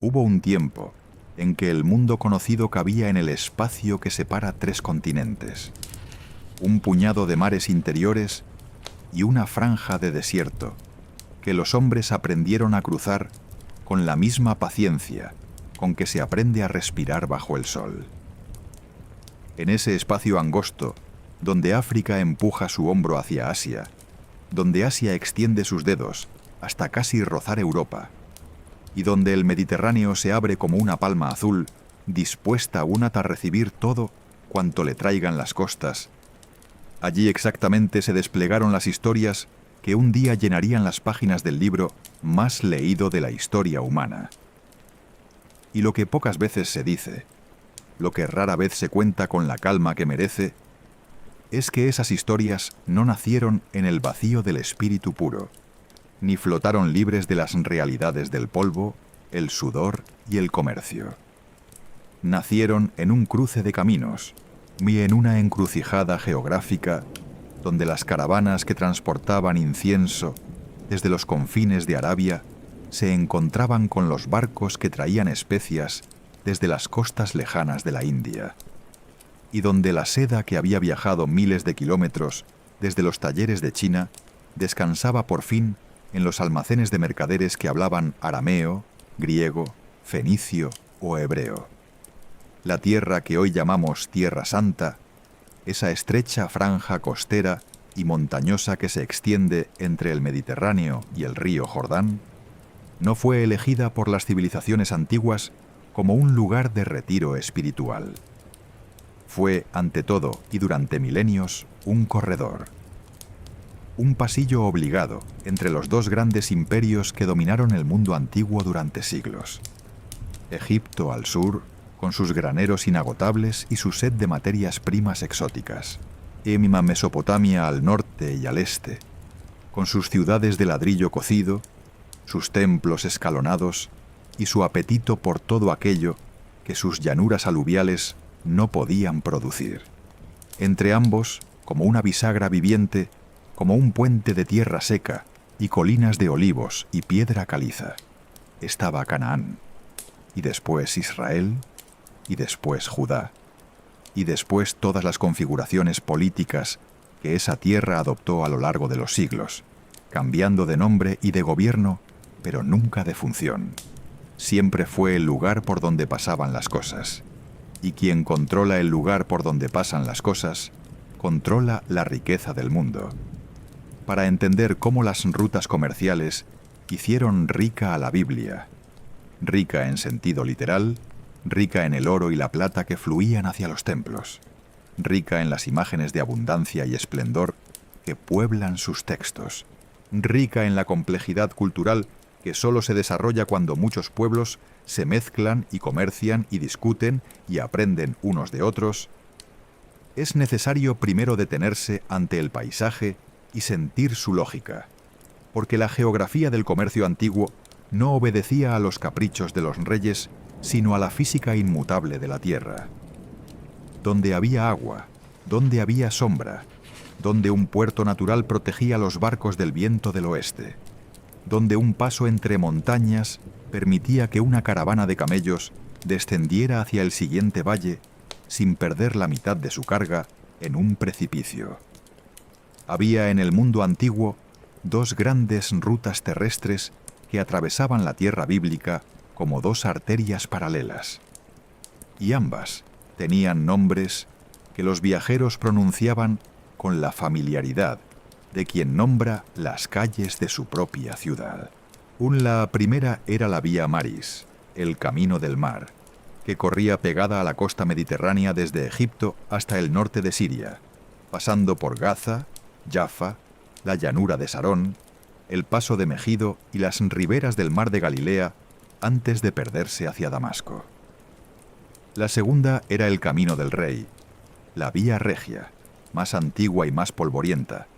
Hubo un tiempo en que el mundo conocido cabía en el espacio que separa 3 continentes, un puñado de mares interiores y una franja de desierto que los hombres aprendieron a cruzar con la misma paciencia con que se aprende a respirar bajo el sol. En ese espacio angosto, donde África empuja su hombro hacia Asia, donde Asia extiende sus dedos hasta casi rozar Europa, y donde el Mediterráneo se abre como una palma azul, dispuesta a recibir todo cuanto le traigan las costas. Allí exactamente se desplegaron las historias que un día llenarían las páginas del libro más leído de la historia humana. Y lo que pocas veces se dice, lo que rara vez se cuenta con la calma que merece, es que esas historias no nacieron en el vacío del espíritu puro, ni flotaron libres de las realidades del polvo, el sudor y el comercio. Nacieron en un cruce de caminos, y en una encrucijada geográfica, donde las caravanas que transportaban incienso desde los confines de Arabia se encontraban con los barcos que traían especias desde las costas lejanas de la India, y donde la seda que había viajado miles de kilómetros desde los talleres de China descansaba por fin en los almacenes de mercaderes que hablaban arameo, griego, fenicio o hebreo. La tierra que hoy llamamos Tierra Santa, esa estrecha franja costera y montañosa que se extiende entre el Mediterráneo y el río Jordán, no fue elegida por las civilizaciones antiguas como un lugar de retiro espiritual. Fue, ante todo y durante milenios, un corredor. Un pasillo obligado entre los 2 grandes imperios que dominaron el mundo antiguo durante siglos. Egipto al sur, con sus graneros inagotables y su sed de materias primas exóticas. Y Mesopotamia al norte y al este, con sus ciudades de ladrillo cocido, sus templos escalonados y su apetito por todo aquello que sus llanuras aluviales no podían producir. Entre ambos, como una bisagra viviente, como un puente de tierra seca y colinas de olivos y piedra caliza, estaba Canaán, y después Israel, y después Judá, y después todas las configuraciones políticas que esa tierra adoptó a lo largo de los siglos, cambiando de nombre y de gobierno, pero nunca de función. Siempre fue el lugar por donde pasaban las cosas, y quien controla el lugar por donde pasan las cosas, controla la riqueza del mundo. Para entender cómo las rutas comerciales hicieron rica a la Biblia, rica en sentido literal, rica en el oro y la plata que fluían hacia los templos, rica en las imágenes de abundancia y esplendor que pueblan sus textos, rica en la complejidad cultural que solo se desarrolla cuando muchos pueblos se mezclan y comercian y discuten y aprenden unos de otros, es necesario primero detenerse ante el paisaje y sentir su lógica, porque la geografía del comercio antiguo no obedecía a los caprichos de los reyes, sino a la física inmutable de la tierra. Donde había agua, donde había sombra, donde un puerto natural protegía los barcos del viento del oeste, donde un paso entre montañas permitía que una caravana de camellos descendiera hacia el siguiente valle sin perder la mitad de su carga en un precipicio. Había en el mundo antiguo 2 grandes rutas terrestres que atravesaban la tierra bíblica como 2 arterias paralelas, y ambas tenían nombres que los viajeros pronunciaban con la familiaridad de quien nombra las calles de su propia ciudad. La primera era la Vía Maris, el camino del mar, que corría pegada a la costa mediterránea desde Egipto hasta el norte de Siria, pasando por Gaza, Jaffa, la llanura de Sarón, el paso de Megido y las riberas del mar de Galilea antes de perderse hacia Damasco. La segunda era el camino del rey, la Vía Regia, más antigua y más polvorienta,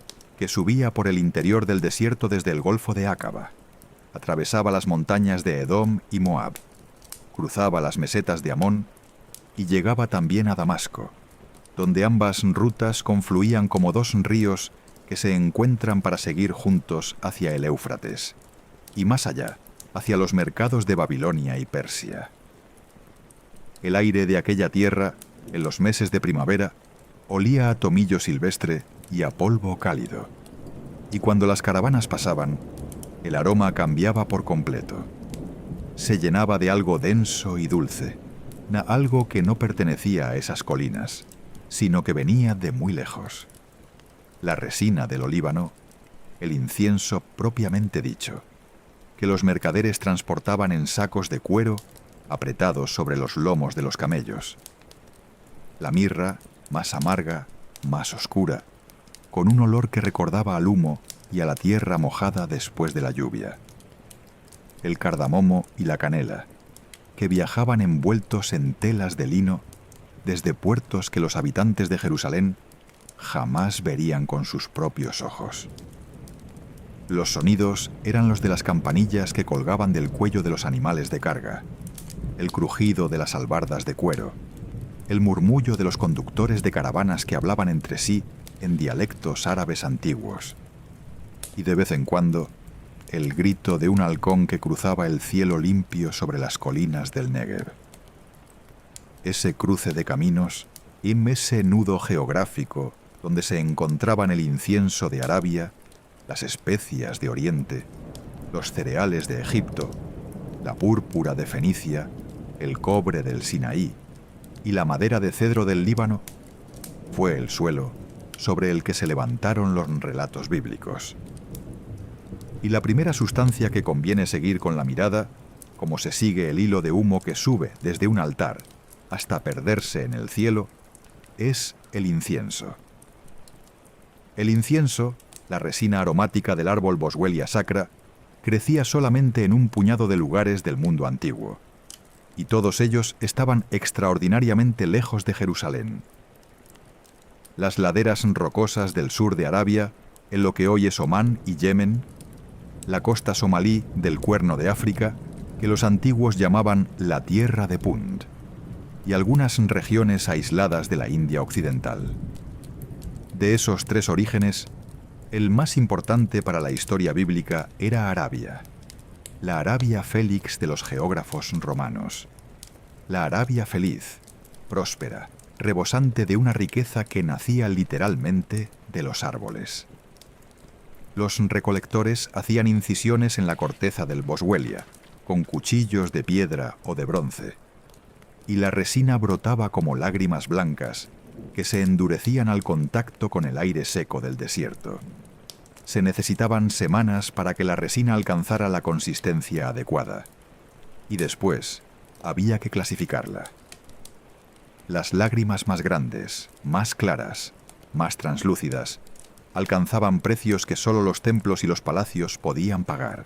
que subía por el interior del desierto desde el Golfo de Áqaba, atravesaba las montañas de Edom y Moab, cruzaba las mesetas de Amón y llegaba también a Damasco, donde ambas rutas confluían como 2 ríos que se encuentran para seguir juntos hacia el Éufrates, y más allá, hacia los mercados de Babilonia y Persia. El aire de aquella tierra, en los meses de primavera, olía a tomillo silvestre y a polvo cálido, y cuando las caravanas pasaban, el aroma cambiaba por completo. Se llenaba de algo denso y dulce, algo que no pertenecía a esas colinas, sino que venía de muy lejos. La resina del olíbano, el incienso propiamente dicho, que los mercaderes transportaban en sacos de cuero apretados sobre los lomos de los camellos. La mirra, más amarga, más oscura, con un olor que recordaba al humo y a la tierra mojada después de la lluvia. El cardamomo y la canela, que viajaban envueltos en telas de lino desde puertos que los habitantes de Jerusalén jamás verían con sus propios ojos. Los sonidos eran los de las campanillas que colgaban del cuello de los animales de carga, el crujido de las albardas de cuero, el murmullo de los conductores de caravanas que hablaban entre sí en dialectos árabes antiguos, y de vez en cuando el grito de un halcón que cruzaba el cielo limpio sobre las colinas del Negev. Ese cruce de caminos, ese nudo geográfico donde se encontraban el incienso de Arabia, las especias de Oriente, los cereales de Egipto, la púrpura de Fenicia, el cobre del Sinaí y la madera de cedro del Líbano, fue el suelo sobre el que se levantaron los relatos bíblicos. Y la primera sustancia que conviene seguir con la mirada, como se sigue el hilo de humo que sube desde un altar hasta perderse en el cielo, es el incienso. El incienso, la resina aromática del árbol Boswellia sacra, crecía solamente en un puñado de lugares del mundo antiguo, y todos ellos estaban extraordinariamente lejos de Jerusalén. Las laderas rocosas del sur de Arabia, en lo que hoy es Omán y Yemen, la costa somalí del Cuerno de África, que los antiguos llamaban la Tierra de Punt, y algunas regiones aisladas de la India occidental. De esos tres orígenes, el más importante para la historia bíblica era Arabia, la Arabia Félix de los geógrafos romanos, la Arabia feliz, próspera, rebosante de una riqueza que nacía literalmente de los árboles. Los recolectores hacían incisiones en la corteza del Boswellia, con cuchillos de piedra o de bronce, y la resina brotaba como lágrimas blancas que se endurecían al contacto con el aire seco del desierto. Se necesitaban semanas para que la resina alcanzara la consistencia adecuada, y después había que clasificarla. Las lágrimas más grandes, más claras, más translúcidas, alcanzaban precios que solo los templos y los palacios podían pagar.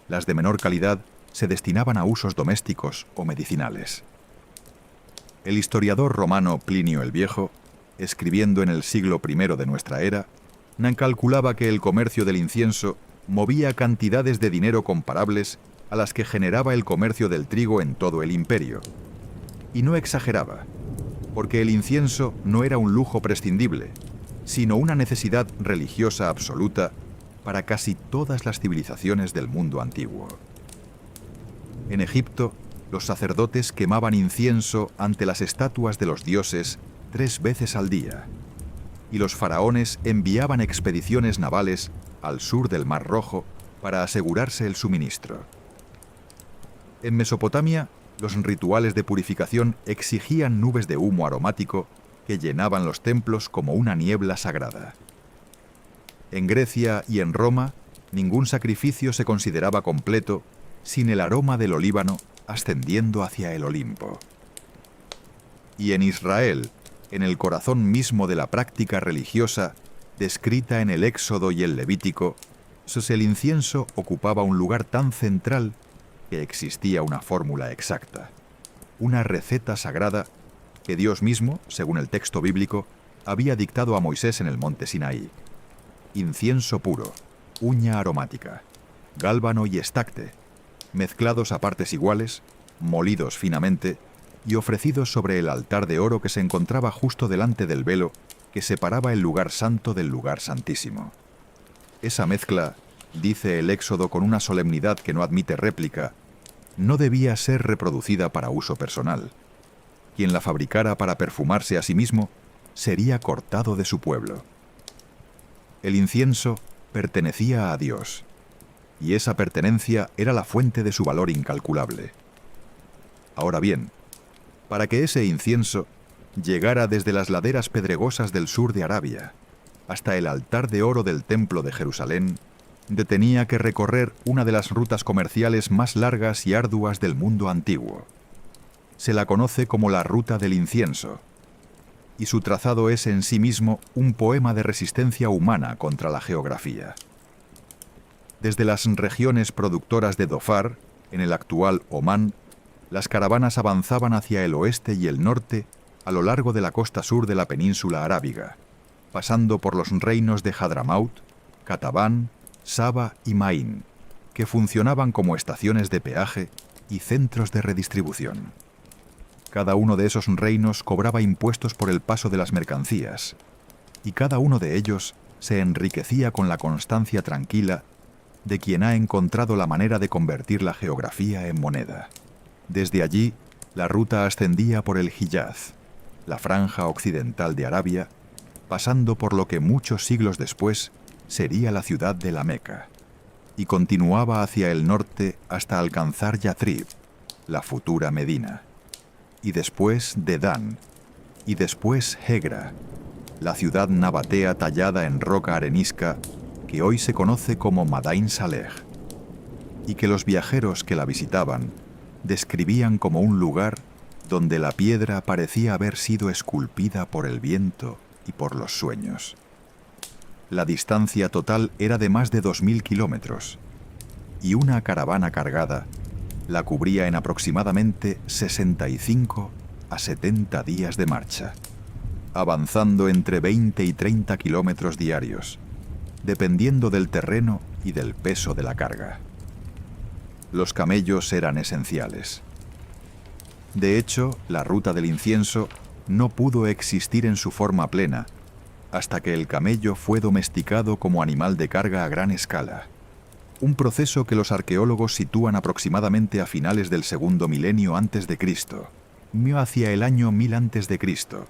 Las de menor calidad se destinaban a usos domésticos o medicinales. El historiador romano Plinio el Viejo, escribiendo en el siglo I de nuestra era, calculaba que el comercio del incienso movía cantidades de dinero comparables a las que generaba el comercio del trigo en todo el imperio. Y no exageraba, porque el incienso no era un lujo prescindible, sino una necesidad religiosa absoluta para casi todas las civilizaciones del mundo antiguo. En Egipto, los sacerdotes quemaban incienso ante las estatuas de los dioses 3 veces al día, y los faraones enviaban expediciones navales al sur del Mar Rojo para asegurarse el suministro. En Mesopotamia, los rituales de purificación exigían nubes de humo aromático que llenaban los templos como una niebla sagrada. En Grecia y en Roma, ningún sacrificio se consideraba completo sin el aroma del olíbano ascendiendo hacia el Olimpo. Y en Israel, en el corazón mismo de la práctica religiosa, descrita en el Éxodo y el Levítico, el incienso ocupaba un lugar tan central que existía una fórmula exacta, una receta sagrada que Dios mismo, según el texto bíblico, había dictado a Moisés en el monte Sinaí. Incienso puro, uña aromática, gálbano y estacte, mezclados a partes iguales, molidos finamente y ofrecidos sobre el altar de oro que se encontraba justo delante del velo que separaba el lugar santo del lugar santísimo. Esa mezcla dice el Éxodo con una solemnidad que no admite réplica, no debía ser reproducida para uso personal. Quien la fabricara para perfumarse a sí mismo sería cortado de su pueblo. El incienso pertenecía a Dios, y esa pertenencia era la fuente de su valor incalculable. Ahora bien, para que ese incienso llegara desde las laderas pedregosas del sur de Arabia hasta el altar de oro del Templo de Jerusalén, tenía que recorrer una de las rutas comerciales más largas y arduas del mundo antiguo. Se la conoce como la Ruta del Incienso, y su trazado es en sí mismo un poema de resistencia humana contra la geografía. Desde las regiones productoras de Dhofar, en el actual Omán, las caravanas avanzaban hacia el oeste y el norte a lo largo de la costa sur de la península arábiga, pasando por los reinos de Hadramaut, Qatabán, Saba y Maín, que funcionaban como estaciones de peaje y centros de redistribución. Cada uno de esos reinos cobraba impuestos por el paso de las mercancías, y cada uno de ellos se enriquecía con la constancia tranquila de quien ha encontrado la manera de convertir la geografía en moneda. Desde allí, la ruta ascendía por el Hiyaz, la franja occidental de Arabia, pasando por lo que muchos siglos después sería la ciudad de la Meca, y continuaba hacia el norte hasta alcanzar Yatrib, la futura Medina, y después Dedán, y después Hegra, la ciudad nabatea tallada en roca arenisca que hoy se conoce como Madain Saleh, y que los viajeros que la visitaban describían como un lugar donde la piedra parecía haber sido esculpida por el viento y por los sueños. La distancia total era de más de 2000 kilómetros, y una caravana cargada la cubría en aproximadamente 65 a 70 días de marcha, avanzando entre 20 y 30 kilómetros diarios, dependiendo del terreno y del peso de la carga. Los camellos eran esenciales. De hecho, la ruta del incienso no pudo existir en su forma plena hasta que el camello fue domesticado como animal de carga a gran escala, un proceso que los arqueólogos sitúan aproximadamente a finales del segundo milenio antes de Cristo, hacia el año 1000 antes de Cristo,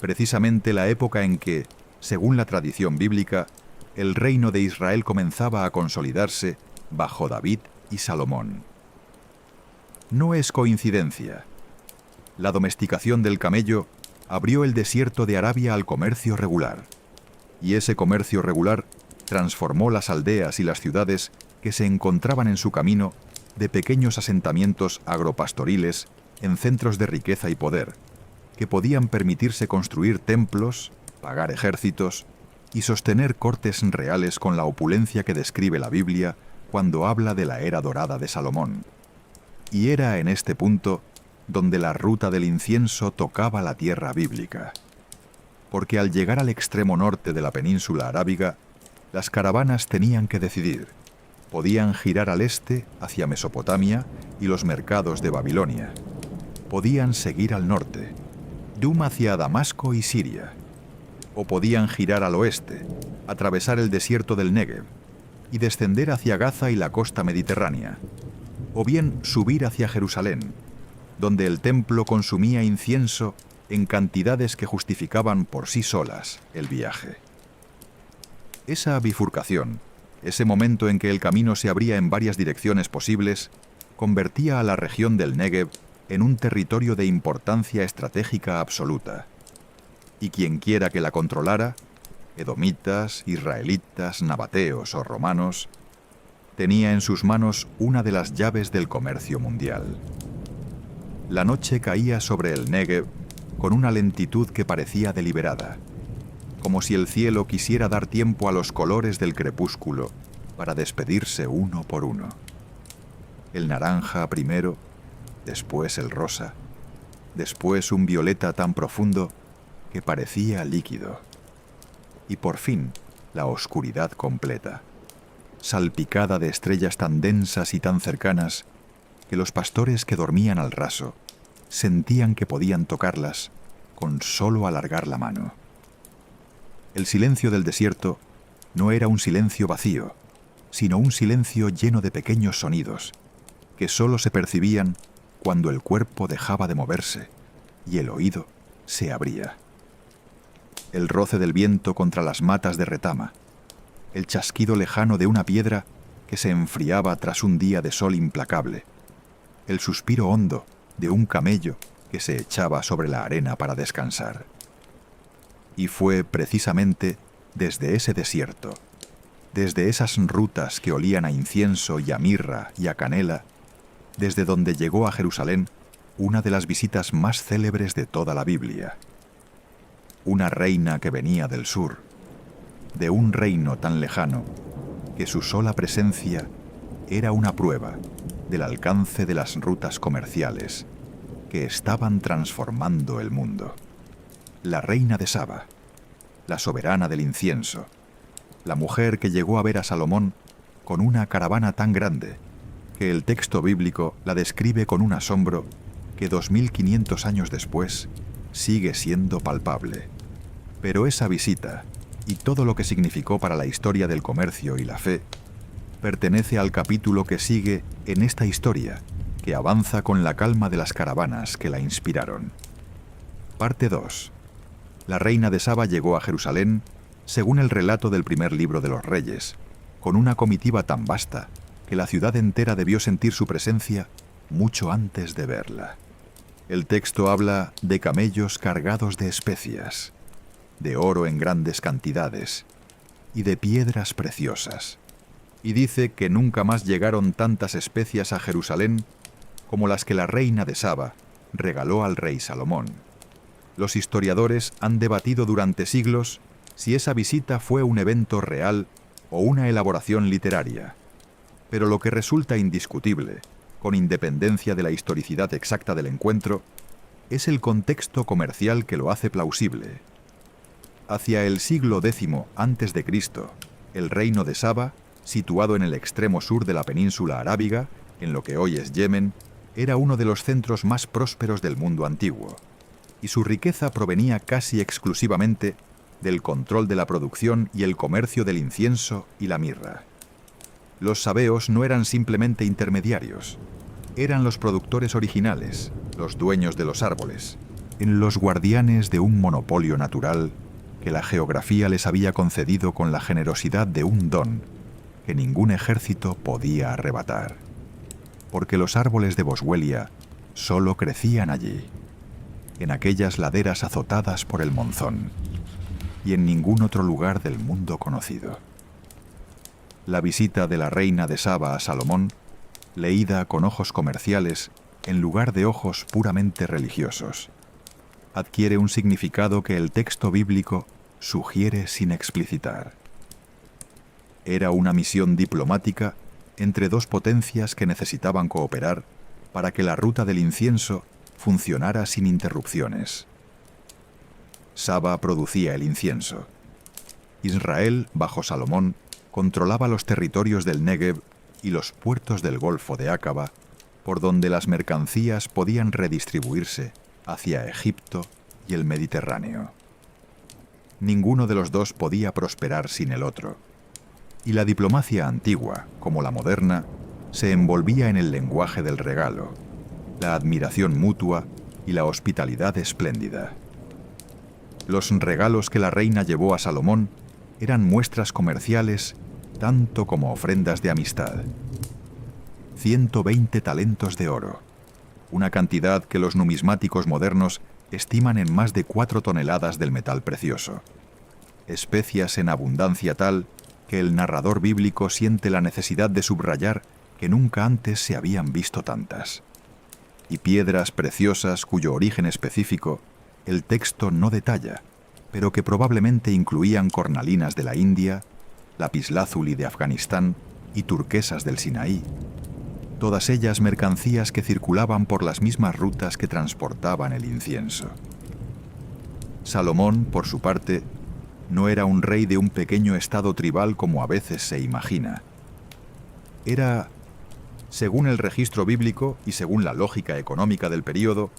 precisamente la época en que, según la tradición bíblica, el reino de Israel comenzaba a consolidarse bajo David y Salomón. No es coincidencia. La domesticación del camello abrió el desierto de Arabia al comercio regular, y ese comercio regular transformó las aldeas y las ciudades que se encontraban en su camino de pequeños asentamientos agropastoriles en centros de riqueza y poder, que podían permitirse construir templos, pagar ejércitos y sostener cortes reales con la opulencia que describe la Biblia cuando habla de la era dorada de Salomón. Y era en este punto donde la ruta del incienso tocaba la tierra bíblica, porque al llegar al extremo norte de la península arábiga, las caravanas tenían que decidir. Podían girar al este hacia Mesopotamia y los mercados de Babilonia. Podían seguir al norte, Dum hacia Damasco y Siria. O podían girar al oeste, atravesar el desierto del Negev y descender hacia Gaza y la costa mediterránea. O bien subir hacia Jerusalén, donde el templo consumía incienso en cantidades que justificaban por sí solas el viaje. Esa bifurcación, ese momento en que el camino se abría en varias direcciones posibles, convertía a la región del Negev en un territorio de importancia estratégica absoluta. Y quienquiera que la controlara, edomitas, israelitas, nabateos o romanos, tenía en sus manos una de las llaves del comercio mundial. La noche caía sobre el Negev con una lentitud que parecía deliberada, como si el cielo quisiera dar tiempo a los colores del crepúsculo para despedirse uno por uno. El naranja primero, después el rosa, después un violeta tan profundo que parecía líquido, y por fin la oscuridad completa, salpicada de estrellas tan densas y tan cercanas que los pastores que dormían al raso sentían que podían tocarlas con solo alargar la mano. El silencio del desierto no era un silencio vacío, sino un silencio lleno de pequeños sonidos, que sólo se percibían cuando el cuerpo dejaba de moverse y el oído se abría. El roce del viento contra las matas de retama, el chasquido lejano de una piedra que se enfriaba tras un día de sol implacable, el suspiro hondo de un camello que se echaba sobre la arena para descansar. Y fue precisamente desde ese desierto, desde esas rutas que olían a incienso y a mirra y a canela, desde donde llegó a Jerusalén una de las visitas más célebres de toda la Biblia. Una reina que venía del sur, de un reino tan lejano que su sola presencia era una prueba del alcance de las rutas comerciales que estaban transformando el mundo. La reina de Saba, la soberana del incienso, la mujer que llegó a ver a Salomón con una caravana tan grande que el texto bíblico la describe con un asombro que 2500 años después sigue siendo palpable. Pero esa visita y todo lo que significó para la historia del comercio y la fe pertenece al capítulo que sigue en esta historia, que avanza con la calma de las caravanas que la inspiraron. Parte 2. La reina de Saba llegó a Jerusalén, según el relato del primer libro de los Reyes, con una comitiva tan vasta que la ciudad entera debió sentir su presencia mucho antes de verla. El texto habla de camellos cargados de especias, de oro en grandes cantidades y de piedras preciosas. Y dice que nunca más llegaron tantas especias a Jerusalén como las que la reina de Saba regaló al rey Salomón. Los historiadores han debatido durante siglos si esa visita fue un evento real o una elaboración literaria. Pero lo que resulta indiscutible, con independencia de la historicidad exacta del encuentro, es el contexto comercial que lo hace plausible. Hacia el siglo X a.C., el reino de Saba, situado en el extremo sur de la península arábiga, en lo que hoy es Yemen, era uno de los centros más prósperos del mundo antiguo, y su riqueza provenía casi exclusivamente del control de la producción y el comercio del incienso y la mirra. Los sabeos no eran simplemente intermediarios, eran los productores originales, los dueños de los árboles, los guardianes de un monopolio natural que la geografía les había concedido con la generosidad de un don que ningún ejército podía arrebatar. Porque los árboles de Boswellia solo crecían allí, en aquellas laderas azotadas por el monzón, y en ningún otro lugar del mundo conocido. La visita de la reina de Saba a Salomón, leída con ojos comerciales en lugar de ojos puramente religiosos, adquiere un significado que el texto bíblico sugiere sin explicitar. Era una misión diplomática entre dos potencias que necesitaban cooperar para que la ruta del incienso funcionara sin interrupciones. Saba producía el incienso. Israel, bajo Salomón, controlaba los territorios del Negev y los puertos del Golfo de Áqaba, por donde las mercancías podían redistribuirse hacia Egipto y el Mediterráneo. Ninguno de los dos podía prosperar sin el otro, y la diplomacia antigua, como la moderna, se envolvía en el lenguaje del regalo, la admiración mutua y la hospitalidad espléndida. Los regalos que la reina llevó a Salomón eran muestras comerciales tanto como ofrendas de amistad. 120 talentos de oro, una cantidad que los numismáticos modernos estiman en más de 4 toneladas del metal precioso. Especias en abundancia tal que el narrador bíblico siente la necesidad de subrayar que nunca antes se habían visto tantas. Y piedras preciosas cuyo origen específico el texto no detalla, pero que probablemente incluían cornalinas de la India, lapislázuli de Afganistán y turquesas del Sinaí. Todas ellas mercancías que circulaban por las mismas rutas que transportaban el incienso. Salomón, por su parte, no era un rey de un pequeño estado tribal como a veces se imagina. Era, según el registro bíblico y según la lógica económica del período,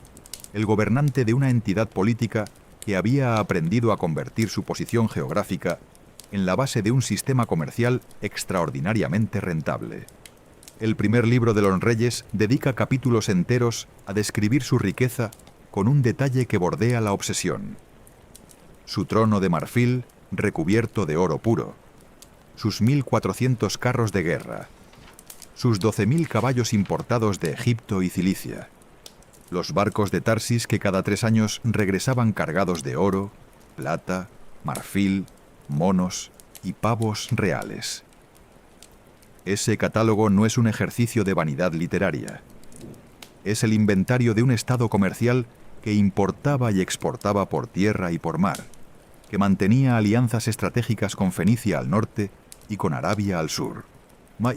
el gobernante de una entidad política que había aprendido a convertir su posición geográfica en la base de un sistema comercial extraordinariamente rentable. El primer libro de los Reyes dedica capítulos enteros a describir su riqueza con un detalle que bordea la obsesión. Su trono de marfil recubierto de oro puro, sus 1.400 carros de guerra, sus 12.000 caballos importados de Egipto y Cilicia, los barcos de Tarsis que cada 3 años regresaban cargados de oro, plata, marfil, monos y pavos reales. Ese catálogo no es un ejercicio de vanidad literaria. Es el inventario de un estado comercial que importaba y exportaba por tierra y por mar, que mantenía alianzas estratégicas con Fenicia al norte y con Arabia al sur,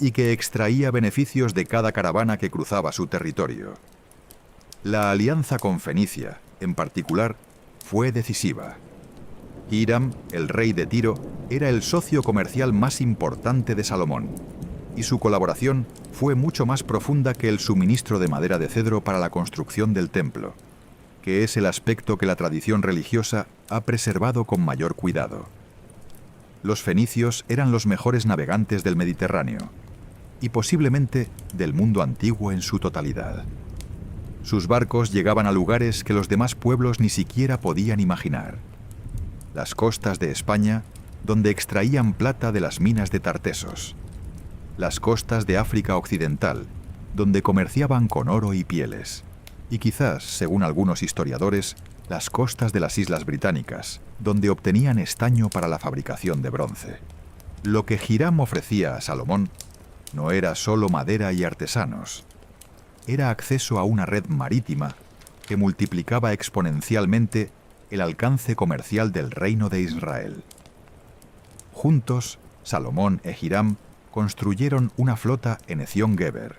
y que extraía beneficios de cada caravana que cruzaba su territorio. La alianza con Fenicia, en particular, fue decisiva. Hiram, el rey de Tiro, era el socio comercial más importante de Salomón, y su colaboración fue mucho más profunda que el suministro de madera de cedro para la construcción del templo, que es el aspecto que la tradición religiosa ha preservado con mayor cuidado. Los fenicios eran los mejores navegantes del Mediterráneo, y posiblemente del mundo antiguo en su totalidad. Sus barcos llegaban a lugares que los demás pueblos ni siquiera podían imaginar. Las costas de España, donde extraían plata de las minas de Tartesos. Las costas de África Occidental, donde comerciaban con oro y pieles. Y quizás, según algunos historiadores, las costas de las Islas Británicas, donde obtenían estaño para la fabricación de bronce. Lo que Hiram ofrecía a Salomón no era solo madera y artesanos, era acceso a una red marítima que multiplicaba exponencialmente el alcance comercial del reino de Israel. Juntos, Salomón e Hiram construyeron una flota en Ezión-Geber,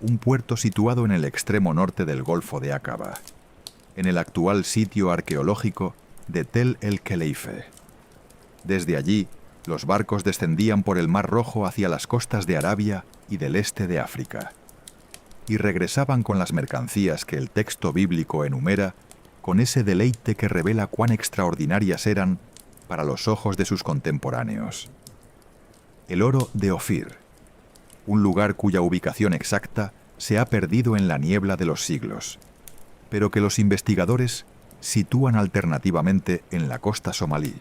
un puerto situado en el extremo norte del Golfo de Aqaba, en el actual sitio arqueológico de Tel el-Keleife. Desde allí, los barcos descendían por el Mar Rojo hacia las costas de Arabia y del este de África, y regresaban con las mercancías que el texto bíblico enumera con ese deleite que revela cuán extraordinarias eran para los ojos de sus contemporáneos. El oro de Ofir, un lugar cuya ubicación exacta se ha perdido en la niebla de los siglos, pero que los investigadores sitúan alternativamente en la costa somalí,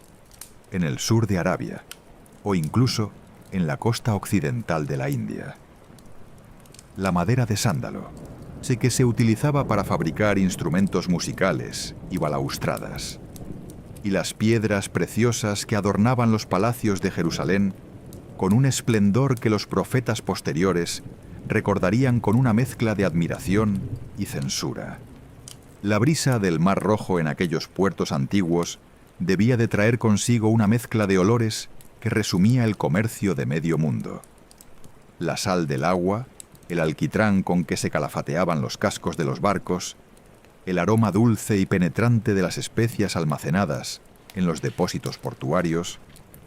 en el sur de Arabia, o incluso en la costa occidental de la India. La madera de sándalo, que se utilizaba para fabricar instrumentos musicales y balaustradas, y las piedras preciosas que adornaban los palacios de Jerusalén con un esplendor que los profetas posteriores recordarían con una mezcla de admiración y censura. La brisa del Mar Rojo en aquellos puertos antiguos debía de traer consigo una mezcla de olores que resumía el comercio de medio mundo. La sal del agua, el alquitrán con que se calafateaban los cascos de los barcos, el aroma dulce y penetrante de las especias almacenadas en los depósitos portuarios,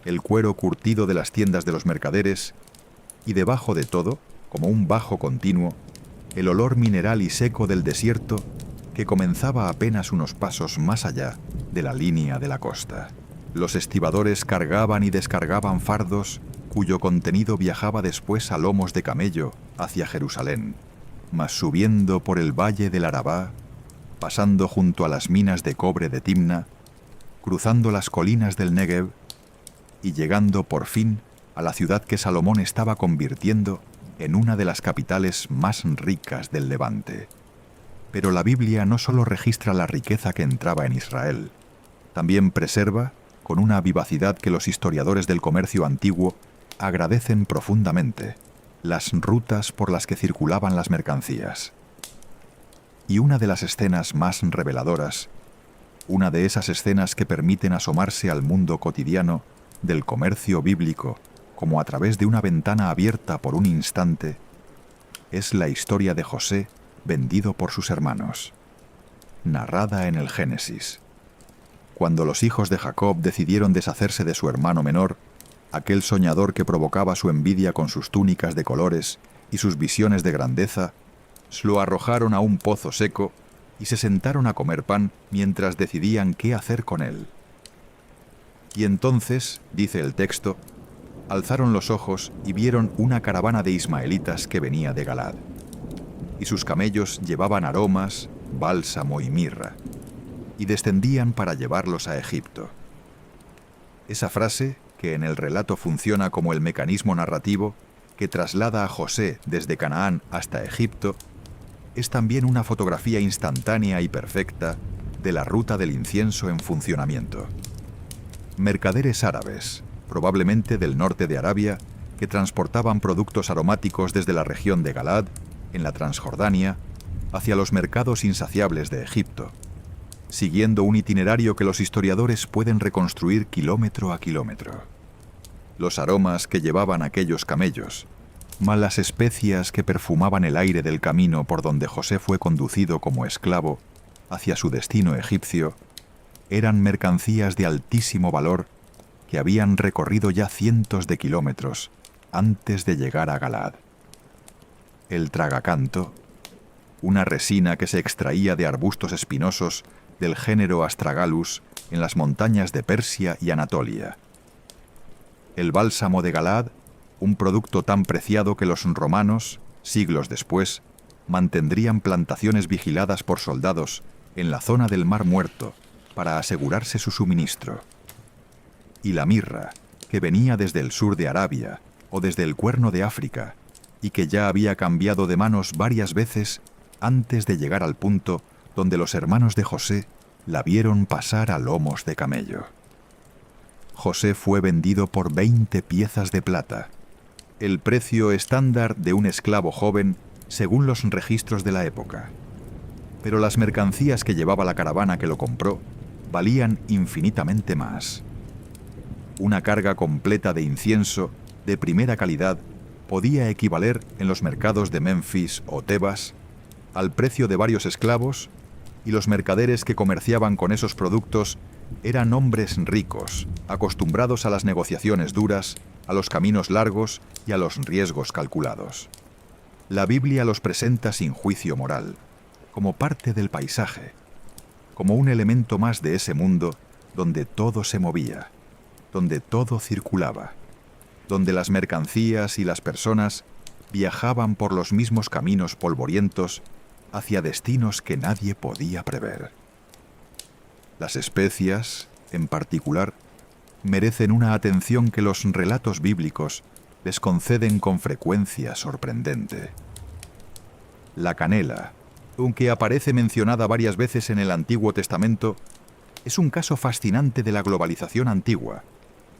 el cuero curtido de las tiendas de los mercaderes, y debajo de todo, como un bajo continuo, el olor mineral y seco del desierto que comenzaba apenas unos pasos más allá de la línea de la costa. Los estibadores cargaban y descargaban fardos cuyo contenido viajaba después a lomos de camello hacia Jerusalén, mas subiendo por el valle del Arabá, pasando junto a las minas de cobre de Timna, cruzando las colinas del Negev y llegando por fin a la ciudad que Salomón estaba convirtiendo en una de las capitales más ricas del Levante. Pero la Biblia no solo registra la riqueza que entraba en Israel, también preserva, con una vivacidad que los historiadores del comercio antiguo agradecen profundamente, las rutas por las que circulaban las mercancías. Y una de las escenas más reveladoras, una de esas escenas que permiten asomarse al mundo cotidiano del comercio bíblico como a través de una ventana abierta por un instante, es la historia de José vendido por sus hermanos, narrada en el Génesis. Cuando los hijos de Jacob decidieron deshacerse de su hermano menor, aquel soñador que provocaba su envidia con sus túnicas de colores y sus visiones de grandeza, lo arrojaron a un pozo seco y se sentaron a comer pan mientras decidían qué hacer con él. Y entonces, dice el texto, alzaron los ojos y vieron una caravana de ismaelitas que venía de Galaad. Y sus camellos llevaban aromas, bálsamo y mirra, y descendían para llevarlos a Egipto. Esa frase, que en el relato funciona como el mecanismo narrativo que traslada a José desde Canaán hasta Egipto, es también una fotografía instantánea y perfecta de la ruta del incienso en funcionamiento. Mercaderes árabes, probablemente del norte de Arabia, que transportaban productos aromáticos desde la región de Galaad, en la Transjordania, hacia los mercados insaciables de Egipto, siguiendo un itinerario que los historiadores pueden reconstruir kilómetro a kilómetro. Los aromas que llevaban aquellos camellos, más las especias que perfumaban el aire del camino por donde José fue conducido como esclavo hacia su destino egipcio, eran mercancías de altísimo valor que habían recorrido ya cientos de kilómetros antes de llegar a Galaad. El tragacanto, una resina que se extraía de arbustos espinosos del género Astragalus en las montañas de Persia y Anatolia. El bálsamo de Galaad, un producto tan preciado que los romanos, siglos después, mantendrían plantaciones vigiladas por soldados en la zona del Mar Muerto para asegurarse su suministro. Y la mirra, que venía desde el sur de Arabia o desde el Cuerno de África, y que ya había cambiado de manos varias veces antes de llegar al punto donde los hermanos de José la vieron pasar a lomos de camello. José fue vendido por 20 piezas de plata, el precio estándar de un esclavo joven según los registros de la época. Pero las mercancías que llevaba la caravana que lo compró valían infinitamente más. Una carga completa de incienso de primera calidad podía equivaler en los mercados de Memphis o Tebas al precio de varios esclavos, y los mercaderes que comerciaban con esos productos eran hombres ricos, acostumbrados a las negociaciones duras, a los caminos largos y a los riesgos calculados. La Biblia los presenta sin juicio moral, como parte del paisaje, como un elemento más de ese mundo donde todo se movía, donde todo circulaba, donde las mercancías y las personas viajaban por los mismos caminos polvorientos hacia destinos que nadie podía prever. Las especias, en particular, merecen una atención que los relatos bíblicos les conceden con frecuencia sorprendente. La canela, aunque aparece mencionada varias veces en el Antiguo Testamento, es un caso fascinante de la globalización antigua,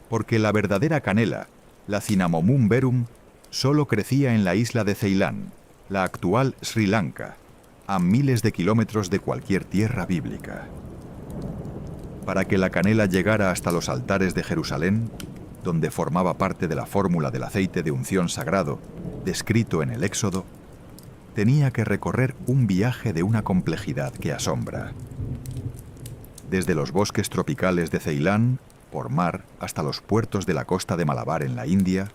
porque la verdadera canela, la Cinnamomum verum, solo crecía en la isla de Ceilán, la actual Sri Lanka, a miles de kilómetros de cualquier tierra bíblica. Para que la canela llegara hasta los altares de Jerusalén, donde formaba parte de la fórmula del aceite de unción sagrado, descrito en el Éxodo, tenía que recorrer un viaje de una complejidad que asombra. Desde los bosques tropicales de Ceilán, por mar, hasta los puertos de la costa de Malabar en la India,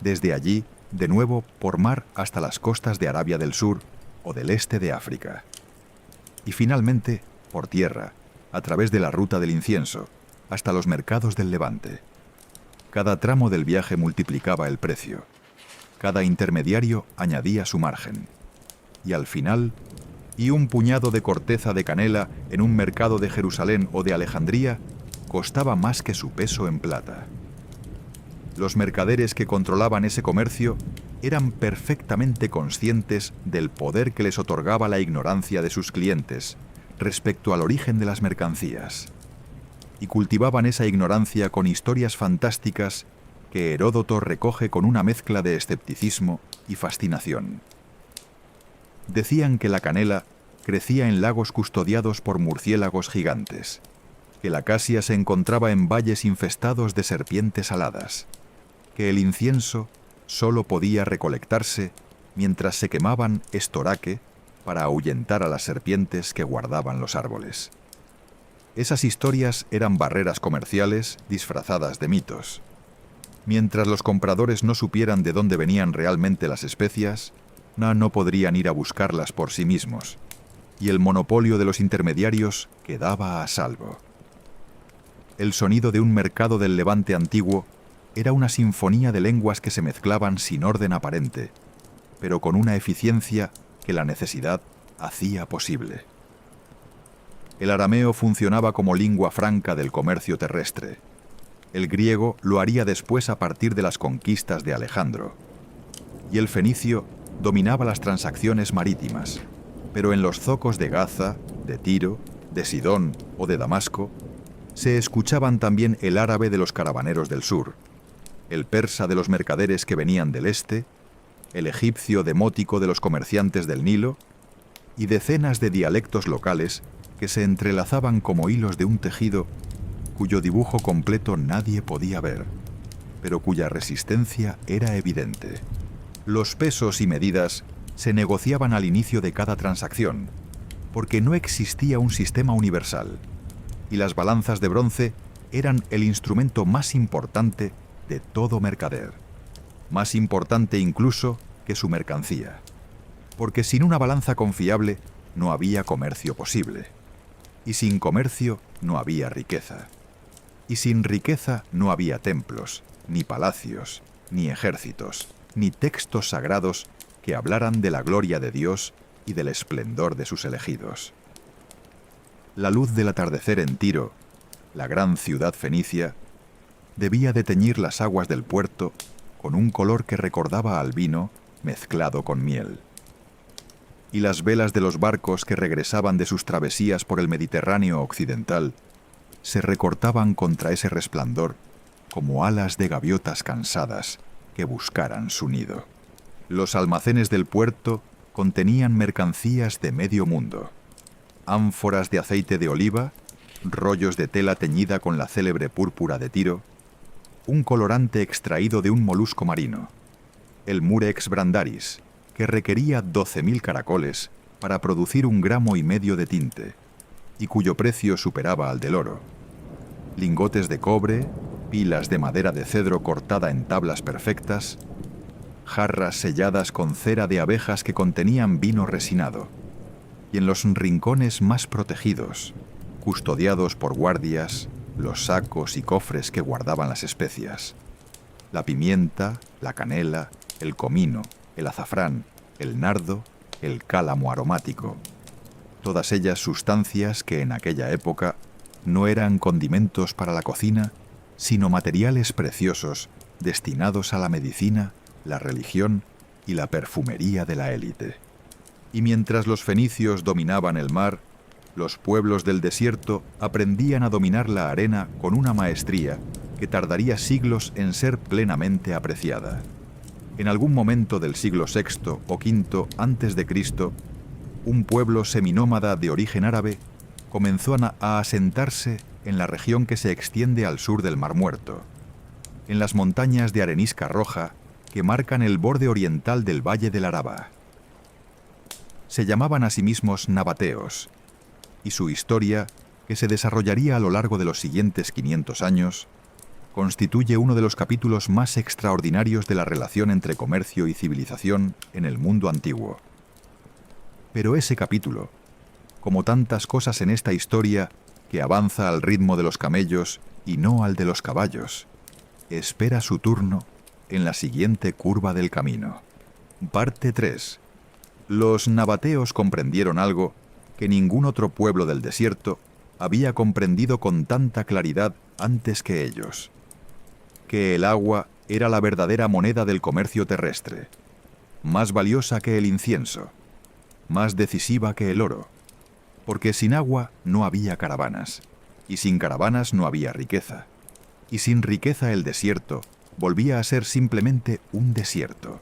desde allí, de nuevo, por mar hasta las costas de Arabia del Sur o del este de África. Y finalmente, por tierra, a través de la ruta del incienso, hasta los mercados del Levante. Cada tramo del viaje multiplicaba el precio. Cada intermediario añadía su margen. Y al final, y un puñado de corteza de canela en un mercado de Jerusalén o de Alejandría costaba más que su peso en plata. Los mercaderes que controlaban ese comercio eran perfectamente conscientes del poder que les otorgaba la ignorancia de sus clientes respecto al origen de las mercancías, y cultivaban esa ignorancia con historias fantásticas que Heródoto recoge con una mezcla de escepticismo y fascinación. Decían que la canela crecía en lagos custodiados por murciélagos gigantes, que la casia se encontraba en valles infestados de serpientes aladas, que el incienso solo podía recolectarse mientras se quemaban estoraque para ahuyentar a las serpientes que guardaban los árboles. Esas historias eran barreras comerciales disfrazadas de mitos. Mientras los compradores no supieran de dónde venían realmente las especias, no podrían ir a buscarlas por sí mismos, y el monopolio de los intermediarios quedaba a salvo. El sonido de un mercado del Levante antiguo era una sinfonía de lenguas que se mezclaban sin orden aparente, pero con una eficiencia que la necesidad hacía posible. El arameo funcionaba como lingua franca del comercio terrestre. El griego lo haría después a partir de las conquistas de Alejandro. Y el fenicio dominaba las transacciones marítimas, pero en los zocos de Gaza, de Tiro, de Sidón o de Damasco, se escuchaban también el árabe de los caravaneros del sur, el persa de los mercaderes que venían del este, el egipcio demótico de los comerciantes del Nilo, y decenas de dialectos locales que se entrelazaban como hilos de un tejido cuyo dibujo completo nadie podía ver, pero cuya resistencia era evidente. Los pesos y medidas se negociaban al inicio de cada transacción, porque no existía un sistema universal, y las balanzas de bronce eran el instrumento más importante de todo mercader, más importante incluso que su mercancía, porque sin una balanza confiable no había comercio posible, y sin comercio no había riqueza, y sin riqueza no había templos, ni palacios, ni ejércitos, ni textos sagrados que hablaran de la gloria de Dios y del esplendor de sus elegidos. La luz del atardecer en Tiro, la gran ciudad fenicia, debía de teñir las aguas del puerto con un color que recordaba al vino mezclado con miel. Y las velas de los barcos que regresaban de sus travesías por el Mediterráneo occidental se recortaban contra ese resplandor como alas de gaviotas cansadas que buscaran su nido. Los almacenes del puerto contenían mercancías de medio mundo: ánforas de aceite de oliva, rollos de tela teñida con la célebre púrpura de Tiro, un colorante extraído de un molusco marino, el Murex brandaris, que requería 12.000 caracoles para producir 1,5 gramos de tinte, y cuyo precio superaba al del oro, lingotes de cobre, pilas de madera de cedro cortada en tablas perfectas, jarras selladas con cera de abejas que contenían vino resinado, y en los rincones más protegidos, custodiados por guardias, los sacos y cofres que guardaban las especias: la pimienta, la canela, el comino, el azafrán, el nardo, el cálamo aromático, todas ellas sustancias que en aquella época no eran condimentos para la cocina, sino materiales preciosos destinados a la medicina, la religión y la perfumería de la élite. Y mientras los fenicios dominaban el mar, los pueblos del desierto aprendían a dominar la arena con una maestría que tardaría siglos en ser plenamente apreciada. En algún momento del siglo VI o V antes de Cristo, un pueblo seminómada de origen árabe comenzó a asentarse en la región que se extiende al sur del Mar Muerto, en las montañas de arenisca roja que marcan el borde oriental del Valle del Araba. Se llamaban a sí mismos nabateos, y su historia, que se desarrollaría a lo largo de los siguientes 500 años, constituye uno de los capítulos más extraordinarios de la relación entre comercio y civilización en el mundo antiguo. Pero ese capítulo, como tantas cosas en esta historia que avanza al ritmo de los camellos y no al de los caballos, espera su turno en la siguiente curva del camino. Parte 3. Los nabateos comprendieron algo que ningún otro pueblo del desierto había comprendido con tanta claridad antes que ellos: que el agua era la verdadera moneda del comercio terrestre, más valiosa que el incienso, más decisiva que el oro, porque sin agua no había caravanas, y sin caravanas no había riqueza, y sin riqueza el desierto volvía a ser simplemente un desierto,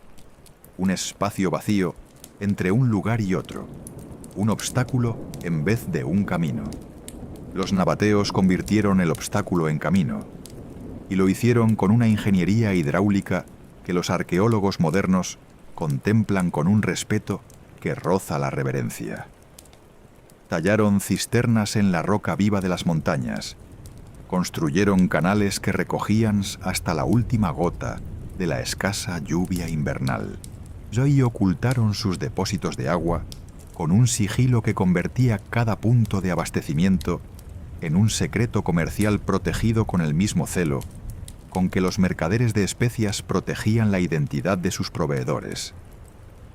un espacio vacío entre un lugar y otro, un obstáculo en vez de un camino. Los nabateos convirtieron el obstáculo en camino, y lo hicieron con una ingeniería hidráulica que los arqueólogos modernos contemplan con un respeto que roza la reverencia. Tallaron cisternas en la roca viva de las montañas, construyeron canales que recogían hasta la última gota de la escasa lluvia invernal, y ahí ocultaron sus depósitos de agua con un sigilo que convertía cada punto de abastecimiento en un secreto comercial protegido con el mismo celo con que los mercaderes de especias protegían la identidad de sus proveedores.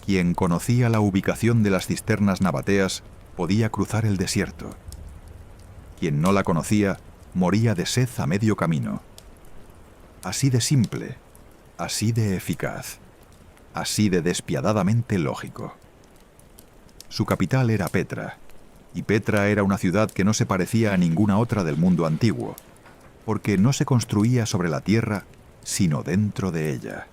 Quien conocía la ubicación de las cisternas nabateas podía cruzar el desierto. Quien no la conocía moría de sed a medio camino. Así de simple, así de eficaz, así de despiadadamente lógico. Su capital era Petra, y Petra era una ciudad que no se parecía a ninguna otra del mundo antiguo, porque no se construía sobre la tierra, sino dentro de ella.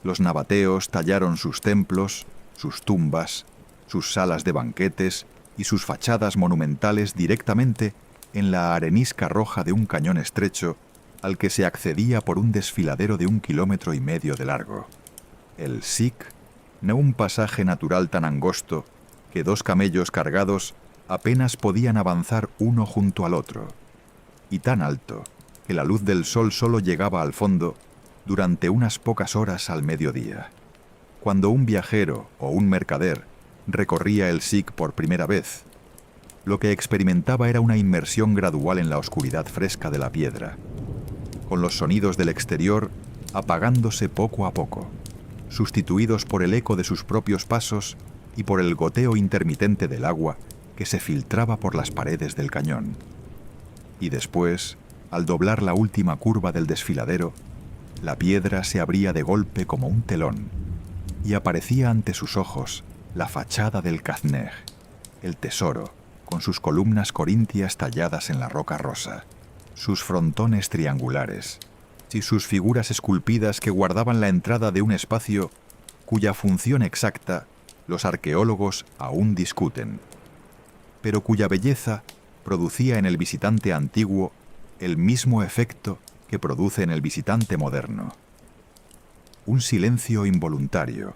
Los nabateos tallaron sus templos, sus tumbas, sus salas de banquetes y sus fachadas monumentales directamente en la arenisca roja de un cañón estrecho al que se accedía por un desfiladero de 1,5 kilómetros de largo. El Siq, no un pasaje natural tan angosto que 2 camellos cargados apenas podían avanzar uno junto al otro, y tan alto que la luz del sol solo llegaba al fondo durante unas pocas horas al mediodía. Cuando un viajero o un mercader recorría el Siq por primera vez, lo que experimentaba era una inmersión gradual en la oscuridad fresca de la piedra, con los sonidos del exterior apagándose poco a poco, sustituidos por el eco de sus propios pasos y por el goteo intermitente del agua que se filtraba por las paredes del cañón. Y después, al doblar la última curva del desfiladero, la piedra se abría de golpe como un telón y aparecía ante sus ojos la fachada del Kaznej, el tesoro, con sus columnas corintias talladas en la roca rosa, sus frontones triangulares y sus figuras esculpidas que guardaban la entrada de un espacio cuya función exacta los arqueólogos aún discuten, pero cuya belleza producía en el visitante antiguo el mismo efecto que produce en el visitante moderno. Un silencio involuntario,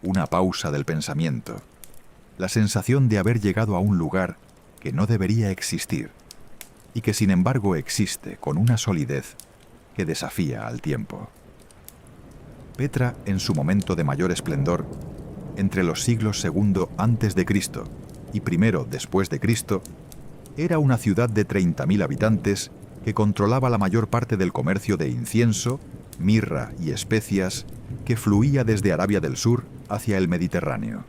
una pausa del pensamiento, la sensación de haber llegado a un lugar que no debería existir y que sin embargo existe con una solidez que desafía al tiempo. Petra, en su momento de mayor esplendor, entre los siglos II a.C. y I después de Cristo, era una ciudad de 30.000 habitantes que controlaba la mayor parte del comercio de incienso, mirra y especias que fluía desde Arabia del Sur hacia el Mediterráneo.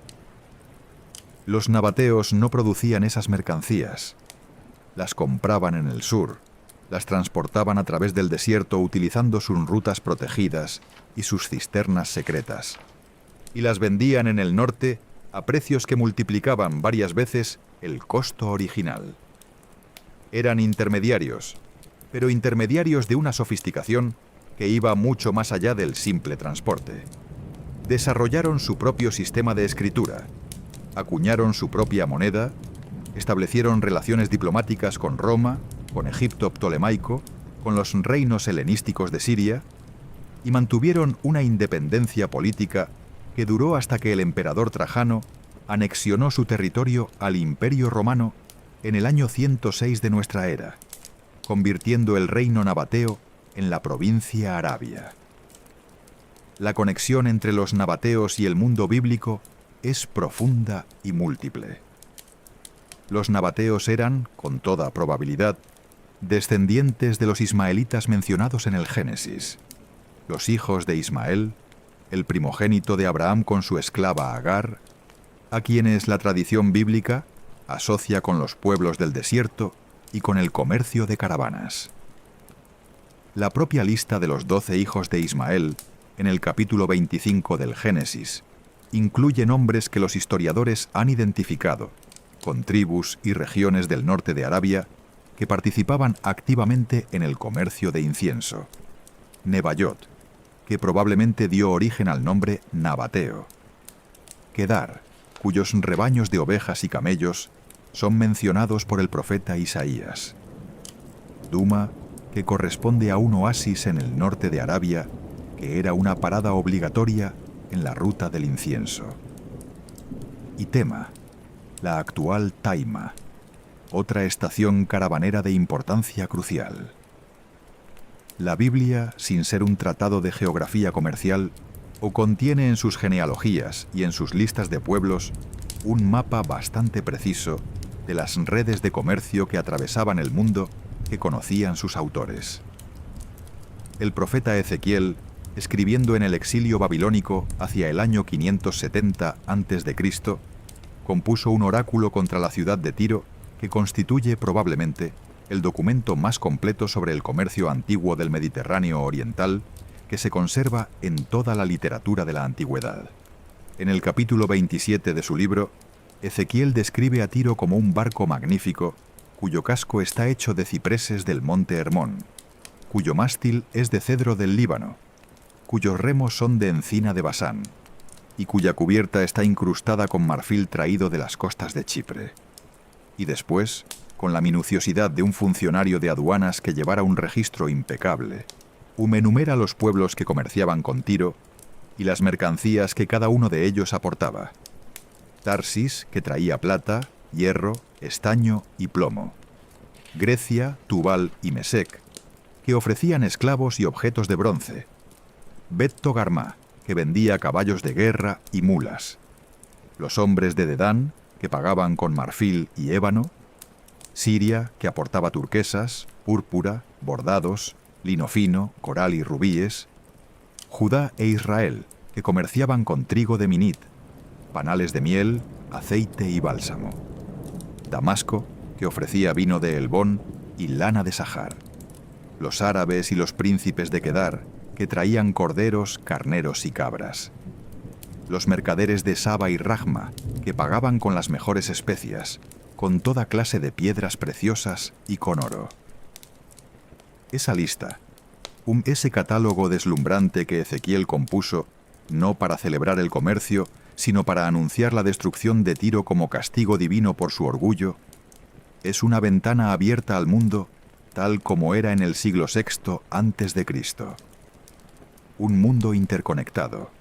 Los nabateos no producían esas mercancías. Las compraban en el sur, las transportaban a través del desierto utilizando sus rutas protegidas y sus cisternas secretas, y las vendían en el norte a precios que multiplicaban varias veces el costo original. Eran intermediarios, pero intermediarios de una sofisticación que iba mucho más allá del simple transporte. Desarrollaron su propio sistema de escritura, acuñaron su propia moneda, establecieron relaciones diplomáticas con Roma, con Egipto ptolemaico, con los reinos helenísticos de Siria, y mantuvieron una independencia política que duró hasta que el emperador Trajano anexionó su territorio al Imperio Romano en el año 106 de nuestra era, convirtiendo el reino nabateo en la provincia Arabia. La conexión entre los nabateos y el mundo bíblico es profunda y múltiple. Los nabateos eran, con toda probabilidad, descendientes de los ismaelitas mencionados en el Génesis, los hijos de Ismael, el primogénito de Abraham con su esclava Agar, a quienes la tradición bíblica asocia con los pueblos del desierto y con el comercio de caravanas. La propia lista de los 12 hijos de Ismael, en el capítulo 25 del Génesis, incluye nombres que los historiadores han identificado, con tribus y regiones del norte de Arabia que participaban activamente en el comercio de incienso. Nebayot, que probablemente dio origen al nombre nabateo. Kedar, cuyos rebaños de ovejas y camellos son mencionados por el profeta Isaías. Duma, que corresponde a un oasis en el norte de Arabia, que era una parada obligatoria en la ruta del incienso. Y Tema, la actual Taima, otra estación caravanera de importancia crucial. La Biblia, sin ser un tratado de geografía comercial, o contiene en sus genealogías y en sus listas de pueblos un mapa bastante preciso de las redes de comercio que atravesaban el mundo que conocían sus autores. El profeta Ezequiel, escribiendo en el exilio babilónico hacia el año 570 a.C., compuso un oráculo contra la ciudad de Tiro que constituye probablemente el documento más completo sobre el comercio antiguo del Mediterráneo oriental que se conserva en toda la literatura de la antigüedad. En el capítulo 27 de su libro, Ezequiel describe a Tiro como un barco magnífico cuyo casco está hecho de cipreses del monte Hermón, cuyo mástil es de cedro del Líbano, cuyos remos son de encina de Basán, y cuya cubierta está incrustada con marfil traído de las costas de Chipre. Y después, con la minuciosidad de un funcionario de aduanas que llevara un registro impecable, enumera los pueblos que comerciaban con Tiro y las mercancías que cada uno de ellos aportaba. Tarsis, que traía plata, hierro, estaño y plomo. Grecia, Tubal y Mesec, que ofrecían esclavos y objetos de bronce. Bet-Togarmá, que vendía caballos de guerra y mulas. Los hombres de Dedán, que pagaban con marfil y ébano. Siria, que aportaba turquesas, púrpura, bordados, lino fino, coral y rubíes. Judá e Israel, que comerciaban con trigo de Minit, panales de miel, aceite y bálsamo. Damasco, que ofrecía vino de Helbón y lana de Sahar. Los árabes y los príncipes de Kedar, que traían corderos, carneros y cabras. Los mercaderes de Saba y Rajma, que pagaban con las mejores especias, con toda clase de piedras preciosas y con oro. Esa lista, ese catálogo deslumbrante que Ezequiel compuso, no para celebrar el comercio, sino para anunciar la destrucción de Tiro como castigo divino por su orgullo, es una ventana abierta al mundo tal como era en el siglo VI a.C. Un mundo interconectado,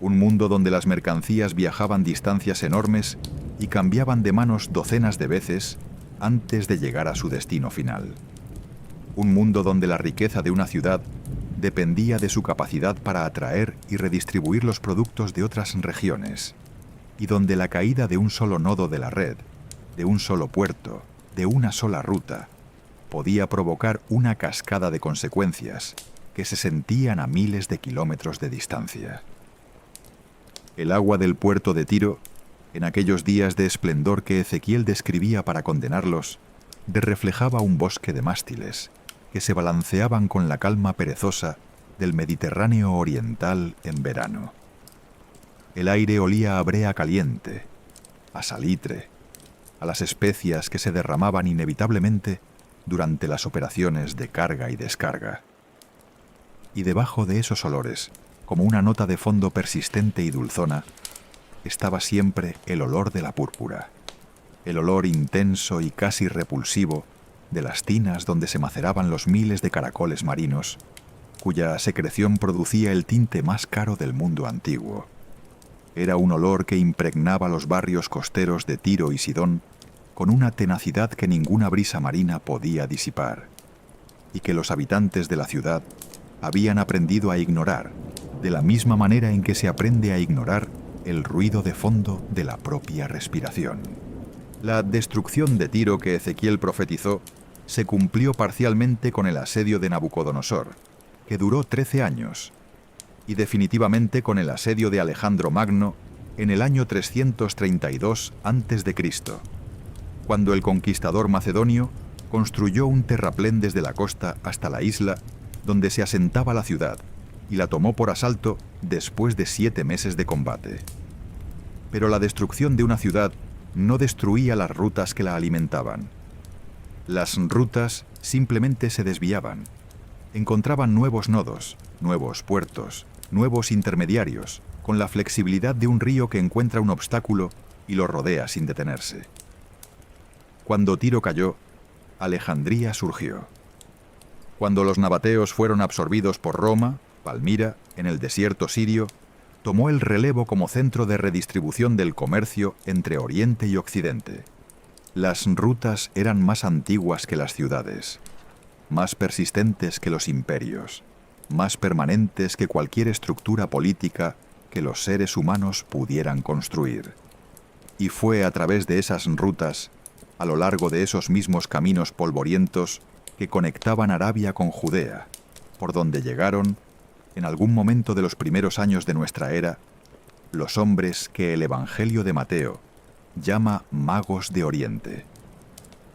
un mundo donde las mercancías viajaban distancias enormes y cambiaban de manos docenas de veces antes de llegar a su destino final. Un mundo donde la riqueza de una ciudad dependía de su capacidad para atraer y redistribuir los productos de otras regiones, y donde la caída de un solo nodo de la red, de un solo puerto, de una sola ruta, podía provocar una cascada de consecuencias que se sentían a miles de kilómetros de distancia. El agua del puerto de Tiro, en aquellos días de esplendor que Ezequiel describía para condenarlos, reflejaba un bosque de mástiles que se balanceaban con la calma perezosa del Mediterráneo oriental en verano. El aire olía a brea caliente, a salitre, a las especias que se derramaban inevitablemente durante las operaciones de carga y descarga. Y debajo de esos olores, como una nota de fondo persistente y dulzona, estaba siempre el olor de la púrpura, el olor intenso y casi repulsivo de las tinas donde se maceraban los miles de caracoles marinos, cuya secreción producía el tinte más caro del mundo antiguo. Era un olor que impregnaba los barrios costeros de Tiro y Sidón con una tenacidad que ninguna brisa marina podía disipar, y que los habitantes de la ciudad habían aprendido a ignorar, de la misma manera en que se aprende a ignorar el ruido de fondo de la propia respiración. La destrucción de Tiro que Ezequiel profetizó se cumplió parcialmente con el asedio de Nabucodonosor, que duró 13 años, y definitivamente con el asedio de Alejandro Magno en el año 332 a.C., cuando el conquistador macedonio construyó un terraplén desde la costa hasta la isla donde se asentaba la ciudad y la tomó por asalto después de 7 meses de combate. Pero la destrucción de una ciudad no destruía las rutas que la alimentaban. Las rutas simplemente se desviaban. Encontraban nuevos nodos, nuevos puertos, nuevos intermediarios, con la flexibilidad de un río que encuentra un obstáculo y lo rodea sin detenerse. Cuando Tiro cayó, Alejandría surgió. Cuando los nabateos fueron absorbidos por Roma, Palmira, en el desierto sirio, tomó el relevo como centro de redistribución del comercio entre Oriente y Occidente. Las rutas eran más antiguas que las ciudades, más persistentes que los imperios, más permanentes que cualquier estructura política que los seres humanos pudieran construir. Y fue a través de esas rutas a lo largo de esos mismos caminos polvorientos que conectaban Arabia con Judea, por donde llegaron, en algún momento de los primeros años de nuestra era, los hombres que el Evangelio de Mateo llama magos de Oriente,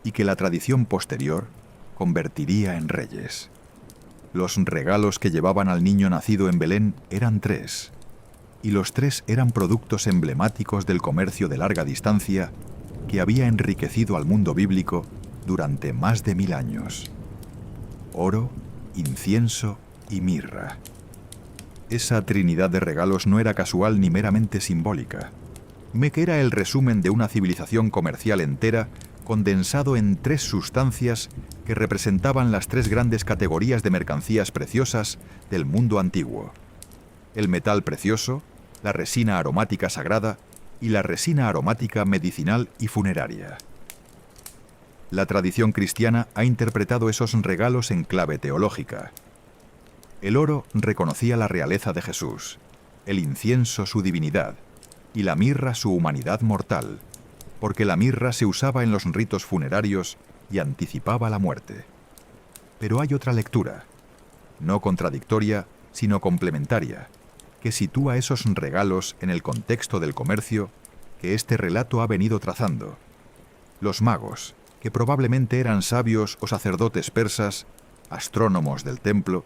y que la tradición posterior convertiría en reyes. Los regalos que llevaban al niño nacido en Belén eran 3, y los 3 eran productos emblemáticos del comercio de larga distancia que había enriquecido al mundo bíblico durante más de 1000 años: oro, incienso y mirra. Esa trinidad de regalos no era casual ni meramente simbólica. que era el resumen de una civilización comercial entera condensado en 3 sustancias que representaban las 3 grandes categorías de mercancías preciosas del mundo antiguo: el metal precioso, la resina aromática sagrada y la resina aromática medicinal y funeraria. La tradición cristiana ha interpretado esos regalos en clave teológica. El oro reconocía la realeza de Jesús, el incienso su divinidad y la mirra su humanidad mortal, porque la mirra se usaba en los ritos funerarios y anticipaba la muerte. Pero hay otra lectura, no contradictoria, sino complementaria, que sitúa esos regalos en el contexto del comercio que este relato ha venido trazando. Los magos, que probablemente eran sabios o sacerdotes persas, astrónomos del templo,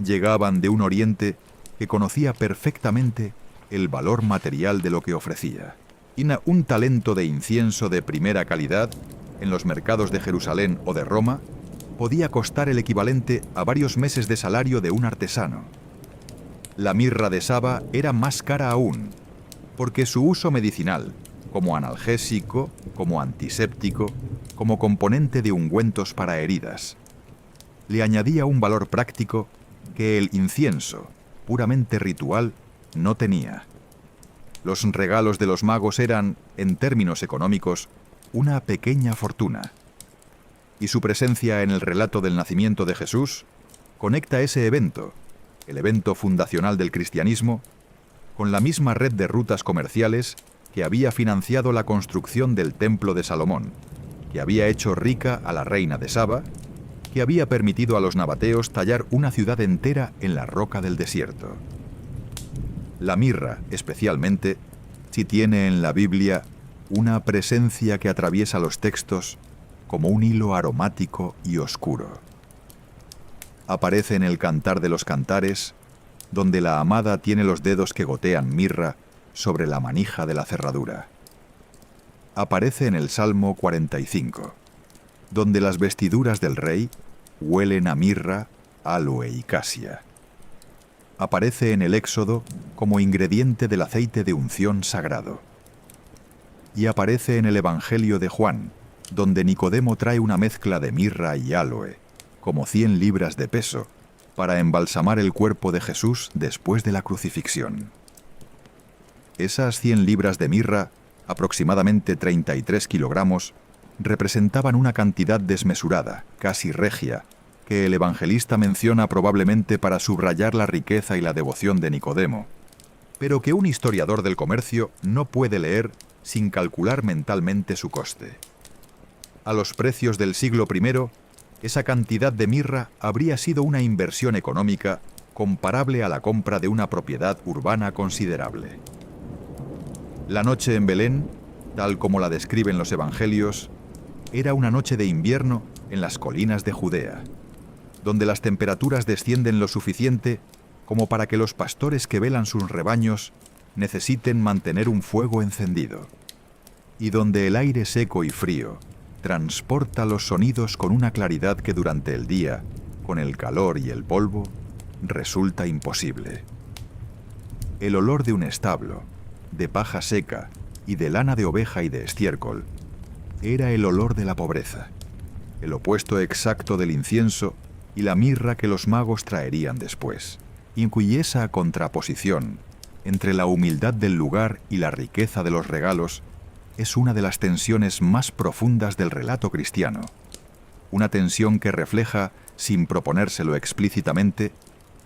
llegaban de un oriente que conocía perfectamente el valor material de lo que ofrecía. Y un talento de incienso de primera calidad en los mercados de Jerusalén o de Roma podía costar el equivalente a varios meses de salario de un artesano. La mirra de Saba era más cara aún, porque su uso medicinal, como analgésico, como antiséptico, como componente de ungüentos para heridas, le añadía un valor práctico que el incienso, puramente ritual, no tenía. Los regalos de los magos eran, en términos económicos, una pequeña fortuna. Y su presencia en el relato del nacimiento de Jesús conecta ese evento, el evento fundacional del cristianismo, con la misma red de rutas comerciales que había financiado la construcción del Templo de Salomón, que había hecho rica a la reina de Saba, que había permitido a los nabateos tallar una ciudad entera en la roca del desierto. La mirra, especialmente, si tiene en la Biblia una presencia que atraviesa los textos como un hilo aromático y oscuro. Aparece en el Cantar de los Cantares, donde la amada tiene los dedos que gotean mirra sobre la manija de la cerradura. Aparece en el Salmo 45, donde las vestiduras del rey huelen a mirra, aloe y casia. Aparece en el Éxodo como ingrediente del aceite de unción sagrado. Y aparece en el Evangelio de Juan, donde Nicodemo trae una mezcla de mirra y aloe, como 100 libras de peso, para embalsamar el cuerpo de Jesús después de la crucifixión. Esas 100 libras de mirra, aproximadamente 33 kilogramos, representaban una cantidad desmesurada, casi regia, que el evangelista menciona probablemente para subrayar la riqueza y la devoción de Nicodemo, pero que un historiador del comercio no puede leer sin calcular mentalmente su coste. A los precios del siglo I, esa cantidad de mirra habría sido una inversión económica comparable a la compra de una propiedad urbana considerable. La noche en Belén, tal como la describen los evangelios, era una noche de invierno en las colinas de Judea, donde las temperaturas descienden lo suficiente como para que los pastores que velan sus rebaños necesiten mantener un fuego encendido, y donde el aire seco y frío transporta los sonidos con una claridad que durante el día, con el calor y el polvo, resulta imposible. El olor de un establo, de paja seca y de lana de oveja y de estiércol, era el olor de la pobreza, el opuesto exacto del incienso y la mirra que los magos traerían después, y esa contraposición entre la humildad del lugar y la riqueza de los regalos es una de las tensiones más profundas del relato cristiano, una tensión que refleja, sin proponérselo explícitamente,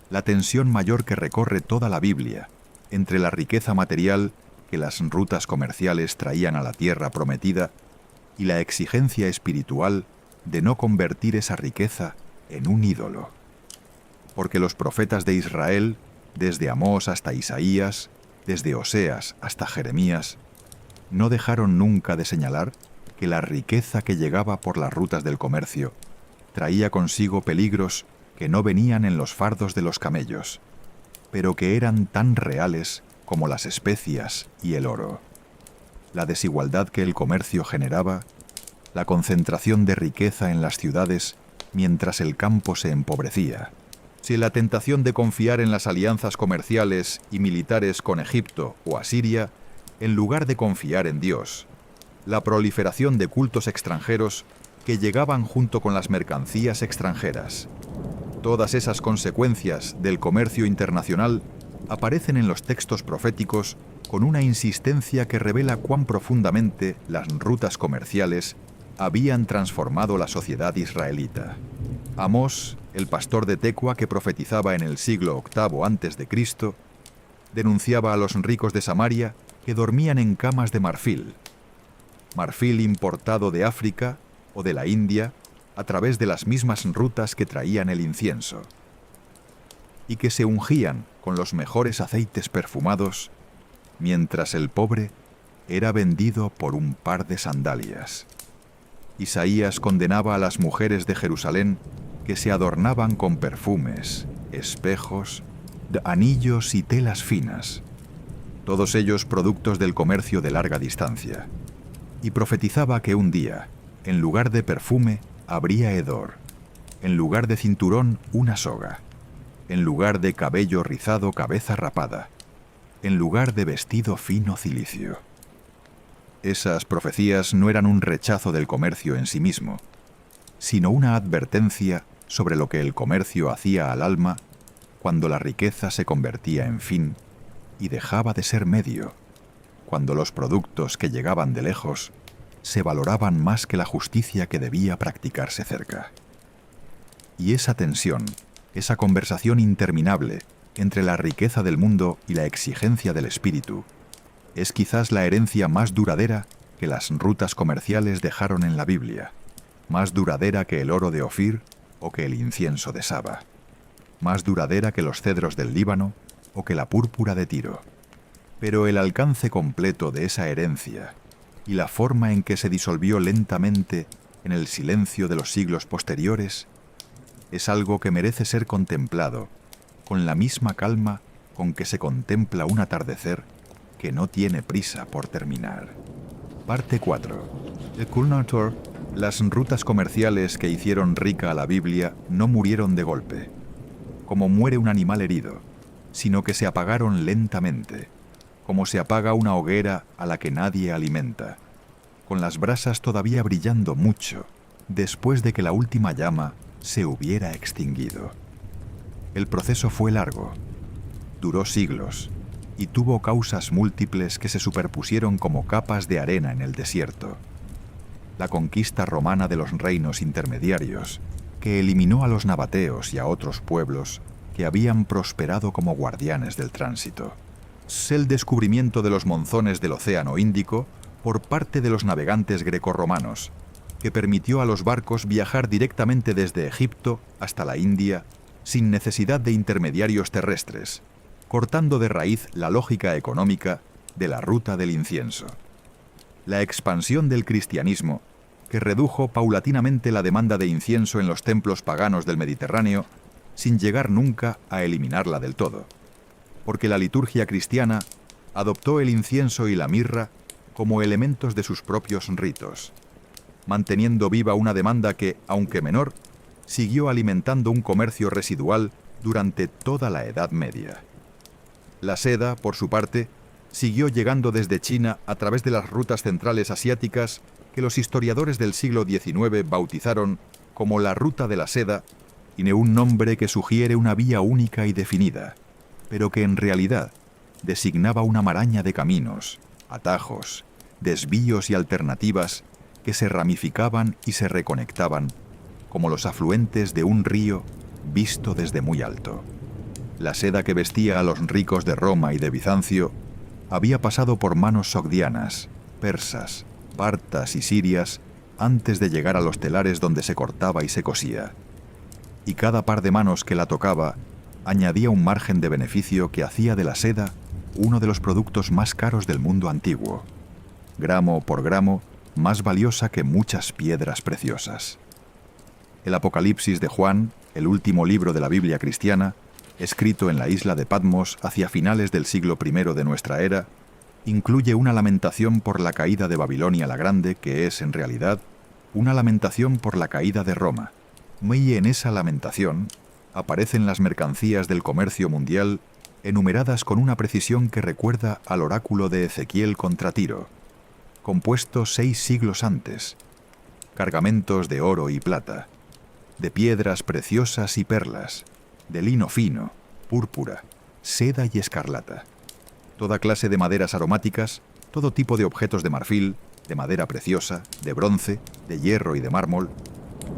la tensión mayor que recorre toda la Biblia entre la riqueza material que las rutas comerciales traían a la tierra prometida y la exigencia espiritual de no convertir esa riqueza en un ídolo. Porque los profetas de Israel, desde Amós hasta Isaías, desde Oseas hasta Jeremías, no dejaron nunca de señalar que la riqueza que llegaba por las rutas del comercio traía consigo peligros que no venían en los fardos de los camellos, pero que eran tan reales como las especias y el oro. La desigualdad que el comercio generaba, la concentración de riqueza en las ciudades mientras el campo se empobrecía. Si la tentación de confiar en las alianzas comerciales y militares con Egipto o Asiria, en lugar de confiar en Dios, la proliferación de cultos extranjeros que llegaban junto con las mercancías extranjeras. Todas esas consecuencias del comercio internacional aparecen en los textos proféticos con una insistencia que revela cuán profundamente las rutas comerciales habían transformado la sociedad israelita. Amós, el pastor de Tecoa que profetizaba en el siglo VIII a.C., denunciaba a los ricos de Samaria que dormían en camas de marfil importado de África o de la India a través de las mismas rutas que traían el incienso, y que se ungían con los mejores aceites perfumados, mientras el pobre era vendido por un par de sandalias. Isaías condenaba a las mujeres de Jerusalén que se adornaban con perfumes, espejos, anillos y telas finas, todos ellos productos del comercio de larga distancia, y profetizaba que un día, en lugar de perfume, habría hedor, en lugar de cinturón, una soga, en lugar de cabello rizado, cabeza rapada, en lugar de vestido fino, cilicio. Esas profecías no eran un rechazo del comercio en sí mismo, sino una advertencia sobre lo que el comercio hacía al alma cuando la riqueza se convertía en fin y dejaba de ser medio, cuando los productos que llegaban de lejos se valoraban más que la justicia que debía practicarse cerca. Y esa tensión, esa conversación interminable entre la riqueza del mundo y la exigencia del espíritu, es quizás la herencia más duradera que las rutas comerciales dejaron en la Biblia, más duradera que el oro de Ofir o que el incienso de Saba, más duradera que los cedros del Líbano o que la púrpura de Tiro. Pero el alcance completo de esa herencia y la forma en que se disolvió lentamente en el silencio de los siglos posteriores es algo que merece ser contemplado con la misma calma con que se contempla un atardecer que no tiene prisa por terminar. Parte 4. El Kulnator, las rutas comerciales que hicieron rica a la Biblia no murieron de golpe, como muere un animal herido, sino que se apagaron lentamente, como se apaga una hoguera a la que nadie alimenta, con las brasas todavía brillando mucho después de que la última llama se hubiera extinguido. El proceso fue largo, duró siglos y tuvo causas múltiples que se superpusieron como capas de arena en el desierto. La conquista romana de los reinos intermediarios, que eliminó a los nabateos y a otros pueblos que habían prosperado como guardianes del tránsito. El descubrimiento de los monzones del Océano Índico por parte de los navegantes grecorromanos, que permitió a los barcos viajar directamente desde Egipto hasta la India sin necesidad de intermediarios terrestres, cortando de raíz la lógica económica de la ruta del incienso. La expansión del cristianismo, que redujo paulatinamente la demanda de incienso en los templos paganos del Mediterráneo, sin llegar nunca a eliminarla del todo, porque la liturgia cristiana adoptó el incienso y la mirra como elementos de sus propios ritos, manteniendo viva una demanda que, aunque menor, siguió alimentando un comercio residual durante toda la Edad Media. La seda, por su parte, siguió llegando desde China a través de las rutas centrales asiáticas que los historiadores del siglo XIX bautizaron como la Ruta de la Seda, y un nombre que sugiere una vía única y definida, pero que en realidad designaba una maraña de caminos, atajos, desvíos y alternativas que se ramificaban y se reconectaban como los afluentes de un río visto desde muy alto. La seda que vestía a los ricos de Roma y de Bizancio había pasado por manos sogdianas, persas, partas y sirias antes de llegar a los telares donde se cortaba y se cosía. Y cada par de manos que la tocaba añadía un margen de beneficio que hacía de la seda uno de los productos más caros del mundo antiguo, gramo por gramo más valiosa que muchas piedras preciosas. El Apocalipsis de Juan, el último libro de la Biblia cristiana, escrito en la isla de Patmos hacia finales del siglo I de nuestra era, incluye una lamentación por la caída de Babilonia la Grande, que es, en realidad, una lamentación por la caída de Roma. Y en esa lamentación aparecen las mercancías del comercio mundial enumeradas con una precisión que recuerda al oráculo de Ezequiel contra Tiro, compuesto 6 siglos antes, cargamentos de oro y plata, de piedras preciosas y perlas, de lino fino, púrpura, seda y escarlata, toda clase de maderas aromáticas, todo tipo de objetos de marfil, de madera preciosa, de bronce, de hierro y de mármol,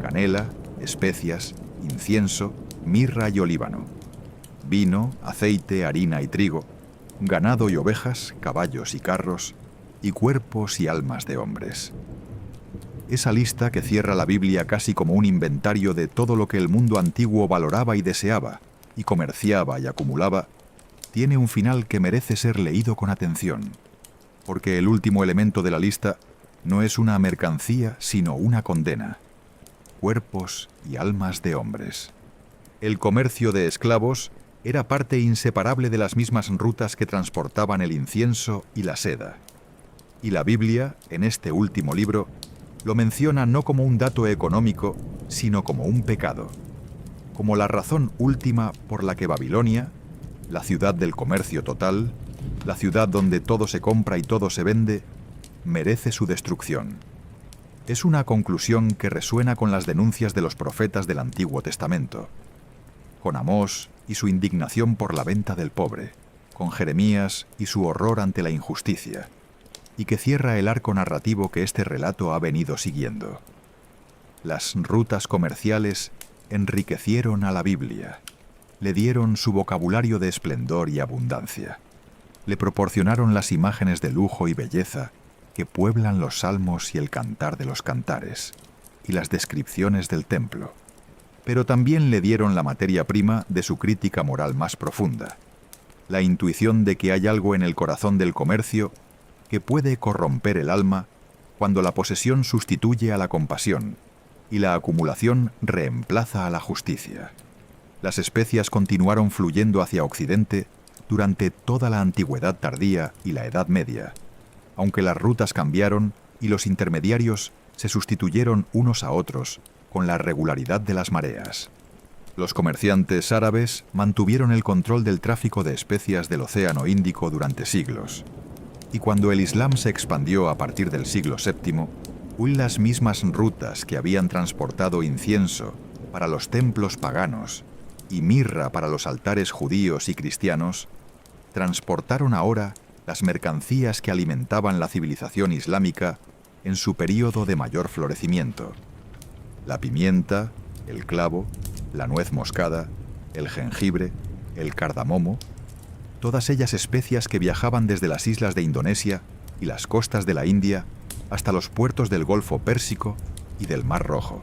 canela, especias, incienso, mirra y olíbano, vino, aceite, harina y trigo, ganado y ovejas, caballos y carros, y cuerpos y almas de hombres. Esa lista que cierra la Biblia casi como un inventario de todo lo que el mundo antiguo valoraba y deseaba, y comerciaba y acumulaba, tiene un final que merece ser leído con atención, porque el último elemento de la lista no es una mercancía, sino una condena: cuerpos y almas de hombres. El comercio de esclavos era parte inseparable de las mismas rutas que transportaban el incienso y la seda. Y la Biblia, en este último libro, lo menciona no como un dato económico, sino como un pecado, como la razón última por la que Babilonia, la ciudad del comercio total, la ciudad donde todo se compra y todo se vende, merece su destrucción. Es una conclusión que resuena con las denuncias de los profetas del Antiguo Testamento, con Amós y su indignación por la venta del pobre, con Jeremías y su horror ante la injusticia, y que cierra el arco narrativo que este relato ha venido siguiendo. Las rutas comerciales enriquecieron a la Biblia, le dieron su vocabulario de esplendor y abundancia, le proporcionaron las imágenes de lujo y belleza que pueblan los salmos y el cantar de los cantares, y las descripciones del templo, pero también le dieron la materia prima de su crítica moral más profunda, la intuición de que hay algo en el corazón del comercio que puede corromper el alma cuando la posesión sustituye a la compasión y la acumulación reemplaza a la justicia. Las especias continuaron fluyendo hacia Occidente durante toda la Antigüedad tardía y la Edad Media, aunque las rutas cambiaron y los intermediarios se sustituyeron unos a otros con la regularidad de las mareas. Los comerciantes árabes mantuvieron el control del tráfico de especias del Océano Índico durante siglos, y cuando el Islam se expandió a partir del siglo VII, las mismas rutas que habían transportado incienso para los templos paganos y mirra para los altares judíos y cristianos, transportaron ahora las mercancías que alimentaban la civilización islámica en su período de mayor florecimiento: la pimienta, el clavo, la nuez moscada, el jengibre, el cardamomo, todas ellas especias que viajaban desde las islas de Indonesia y las costas de la India hasta los puertos del Golfo Pérsico y del Mar Rojo,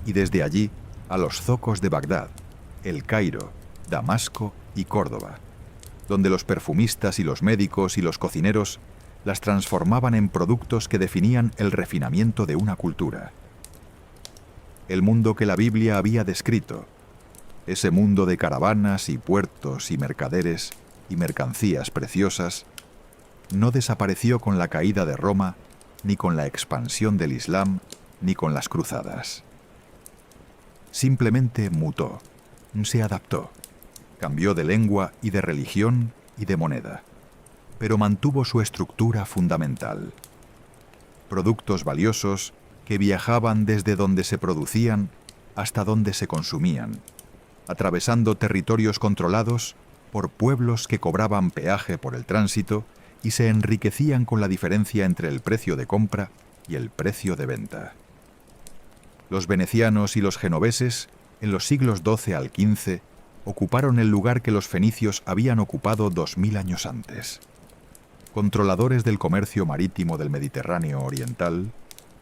y desde allí a los zocos de Bagdad, El Cairo, Damasco y Córdoba, donde los perfumistas y los médicos y los cocineros las transformaban en productos que definían el refinamiento de una cultura. El mundo que la Biblia había descrito, ese mundo de caravanas y puertos y mercaderes y mercancías preciosas, no desapareció con la caída de Roma, ni con la expansión del Islam, ni con las cruzadas. Simplemente mutó, se adaptó, cambió de lengua y de religión y de moneda, pero mantuvo su estructura fundamental. Productos valiosos que viajaban desde donde se producían hasta donde se consumían, atravesando territorios controlados por pueblos que cobraban peaje por el tránsito y se enriquecían con la diferencia entre el precio de compra y el precio de venta. Los venecianos y los genoveses, en los siglos XII al XV, ocuparon el lugar que los fenicios habían ocupado 2000 años antes. Controladores del comercio marítimo del Mediterráneo oriental,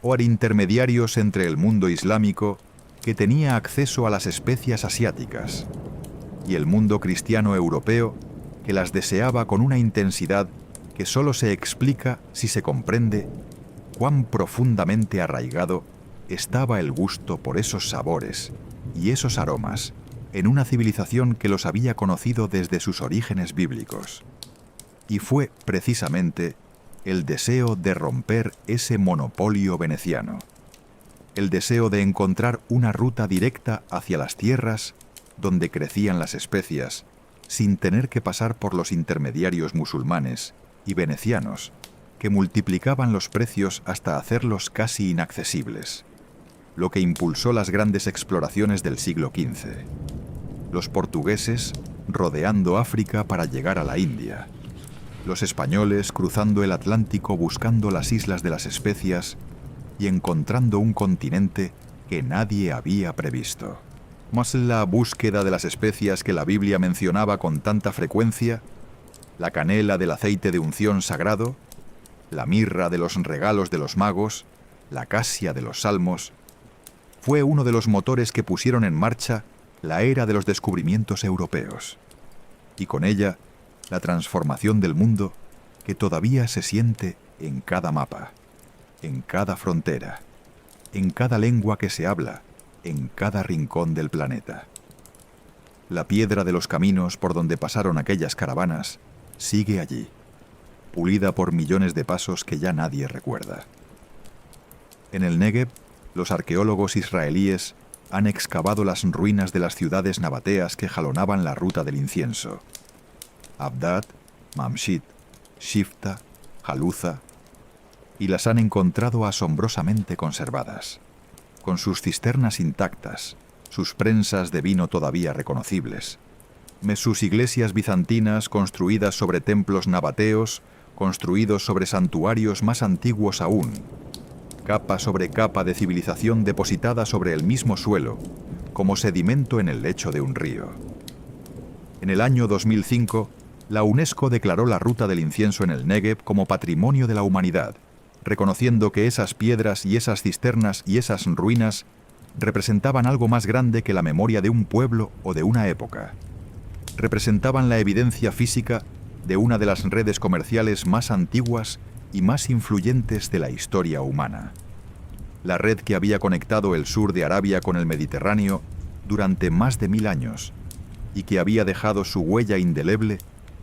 o a intermediarios entre el mundo islámico que tenía acceso a las especias asiáticas, y el mundo cristiano europeo que las deseaba con una intensidad que solo se explica si se comprende cuán profundamente arraigado estaba el gusto por esos sabores y esos aromas en una civilización que los había conocido desde sus orígenes bíblicos. Y fue, precisamente, el deseo de romper ese monopolio veneciano, el deseo de encontrar una ruta directa hacia las tierras donde crecían las especias, sin tener que pasar por los intermediarios musulmanes y venecianos, que multiplicaban los precios hasta hacerlos casi inaccesibles, lo que impulsó las grandes exploraciones del siglo XV. Los portugueses rodeando África para llegar a la India, los españoles cruzando el Atlántico buscando las islas de las especias y encontrando un continente que nadie había previsto. ¿Más la búsqueda de las especias que la Biblia mencionaba con tanta frecuencia? La canela del aceite de unción sagrado, la mirra de los regalos de los magos, la casia de los salmos, fue uno de los motores que pusieron en marcha la era de los descubrimientos europeos, y con ella la transformación del mundo que todavía se siente en cada mapa, en cada frontera, en cada lengua que se habla, en cada rincón del planeta. La piedra de los caminos por donde pasaron aquellas caravanas sigue allí, pulida por millones de pasos que ya nadie recuerda. En el Negev, los arqueólogos israelíes han excavado las ruinas de las ciudades nabateas que jalonaban la ruta del incienso. Abdad, Mamshit, Shifta, Haluza, y las han encontrado asombrosamente conservadas, con sus cisternas intactas, sus prensas de vino todavía reconocibles, sus iglesias bizantinas construidas sobre templos nabateos, construidos sobre santuarios más antiguos aún, capa sobre capa de civilización depositada sobre el mismo suelo, como sedimento en el lecho de un río. En el año 2005, la UNESCO declaró la ruta del incienso en el Negev como Patrimonio de la Humanidad, reconociendo que esas piedras y esas cisternas y esas ruinas representaban algo más grande que la memoria de un pueblo o de una época. Representaban la evidencia física de una de las redes comerciales más antiguas y más influyentes de la historia humana. La red que había conectado el sur de Arabia con el Mediterráneo durante más de 1000 años y que había dejado su huella indeleble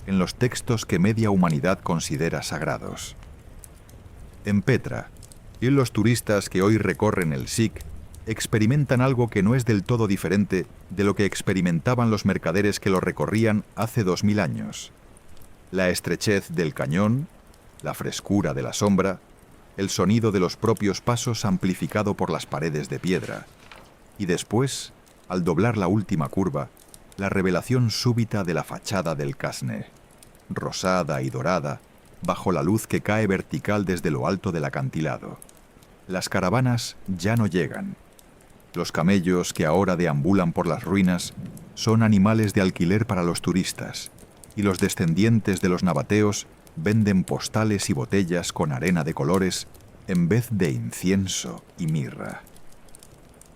en los textos que media humanidad considera sagrados. En Petra, y los turistas que hoy recorren el Sikh experimentan algo que no es del todo diferente de lo que experimentaban los mercaderes que lo recorrían hace 2000 años. La estrechez del cañón, la frescura de la sombra, el sonido de los propios pasos amplificado por las paredes de piedra, y después, al doblar la última curva, la revelación súbita de la fachada del Casne, rosada y dorada, bajo la luz que cae vertical desde lo alto del acantilado. Las caravanas ya no llegan. Los camellos que ahora deambulan por las ruinas son animales de alquiler para los turistas, y los descendientes de los nabateos venden postales y botellas con arena de colores en vez de incienso y mirra.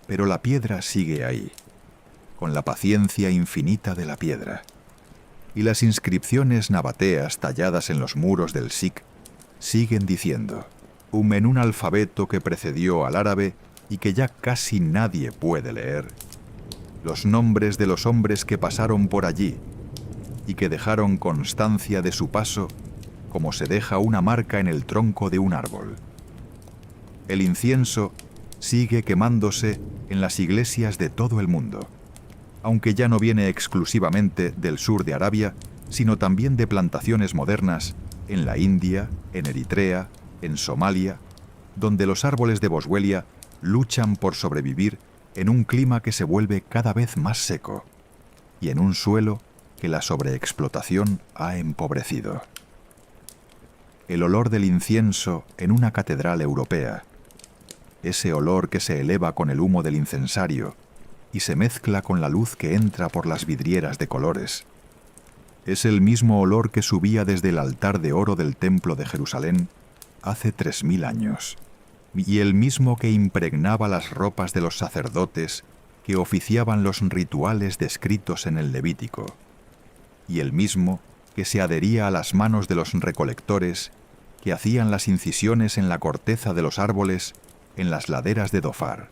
Pero la piedra sigue ahí, con la paciencia infinita de la piedra. Y las inscripciones nabateas talladas en los muros del Sikh siguen diciendo, en un alfabeto que precedió al árabe y que ya casi nadie puede leer, los nombres de los hombres que pasaron por allí y que dejaron constancia de su paso como se deja una marca en el tronco de un árbol. El incienso sigue quemándose en las iglesias de todo el mundo, aunque ya no viene exclusivamente del sur de Arabia, sino también de plantaciones modernas en la India, en Eritrea, en Somalia, donde los árboles de boswellia luchan por sobrevivir en un clima que se vuelve cada vez más seco y en un suelo que la sobreexplotación ha empobrecido. El olor del incienso en una catedral europea, ese olor que se eleva con el humo del incensario y se mezcla con la luz que entra por las vidrieras de colores, es el mismo olor que subía desde el altar de oro del Templo de Jerusalén hace 3000 años, y el mismo que impregnaba las ropas de los sacerdotes que oficiaban los rituales descritos en el Levítico, y el mismo que se adhería a las manos de los recolectores que hacían las incisiones en la corteza de los árboles en las laderas de Dofar,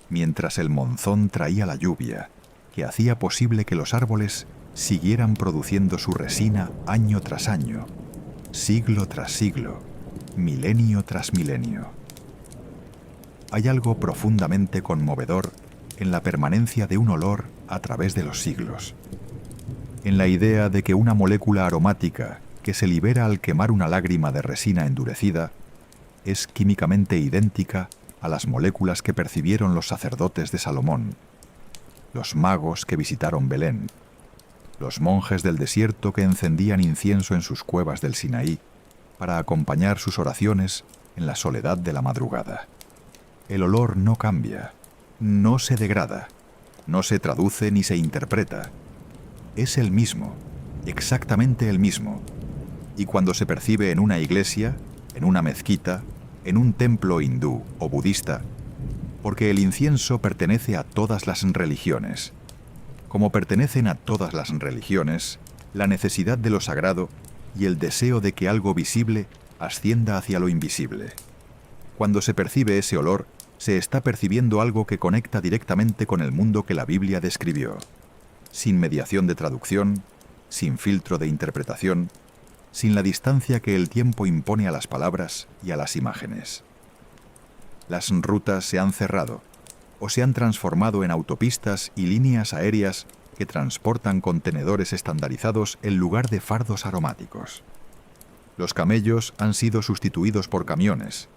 mientras el monzón traía la lluvia, que hacía posible que los árboles siguieran produciendo su resina año tras año, siglo tras siglo, milenio tras milenio. Hay algo profundamente conmovedor en la permanencia de un olor a través de los siglos, en la idea de que una molécula aromática que se libera al quemar una lágrima de resina endurecida es químicamente idéntica a las moléculas que percibieron los sacerdotes de Salomón, los magos que visitaron Belén, los monjes del desierto que encendían incienso en sus cuevas del Sinaí para acompañar sus oraciones en la soledad de la madrugada. El olor no cambia, no se degrada, no se traduce ni se interpreta. Es el mismo, exactamente el mismo. Y cuando se percibe en una iglesia, en una mezquita, en un templo hindú o budista, porque el incienso pertenece a todas las religiones. Como pertenecen a todas las religiones, la necesidad de lo sagrado y el deseo de que algo visible ascienda hacia lo invisible. Cuando se percibe ese olor, se está percibiendo algo que conecta directamente con el mundo que la Biblia describió, sin mediación de traducción, sin filtro de interpretación, sin la distancia que el tiempo impone a las palabras y a las imágenes. Las rutas se han cerrado o se han transformado en autopistas y líneas aéreas que transportan contenedores estandarizados en lugar de fardos aromáticos. Los camellos han sido sustituidos por camiones,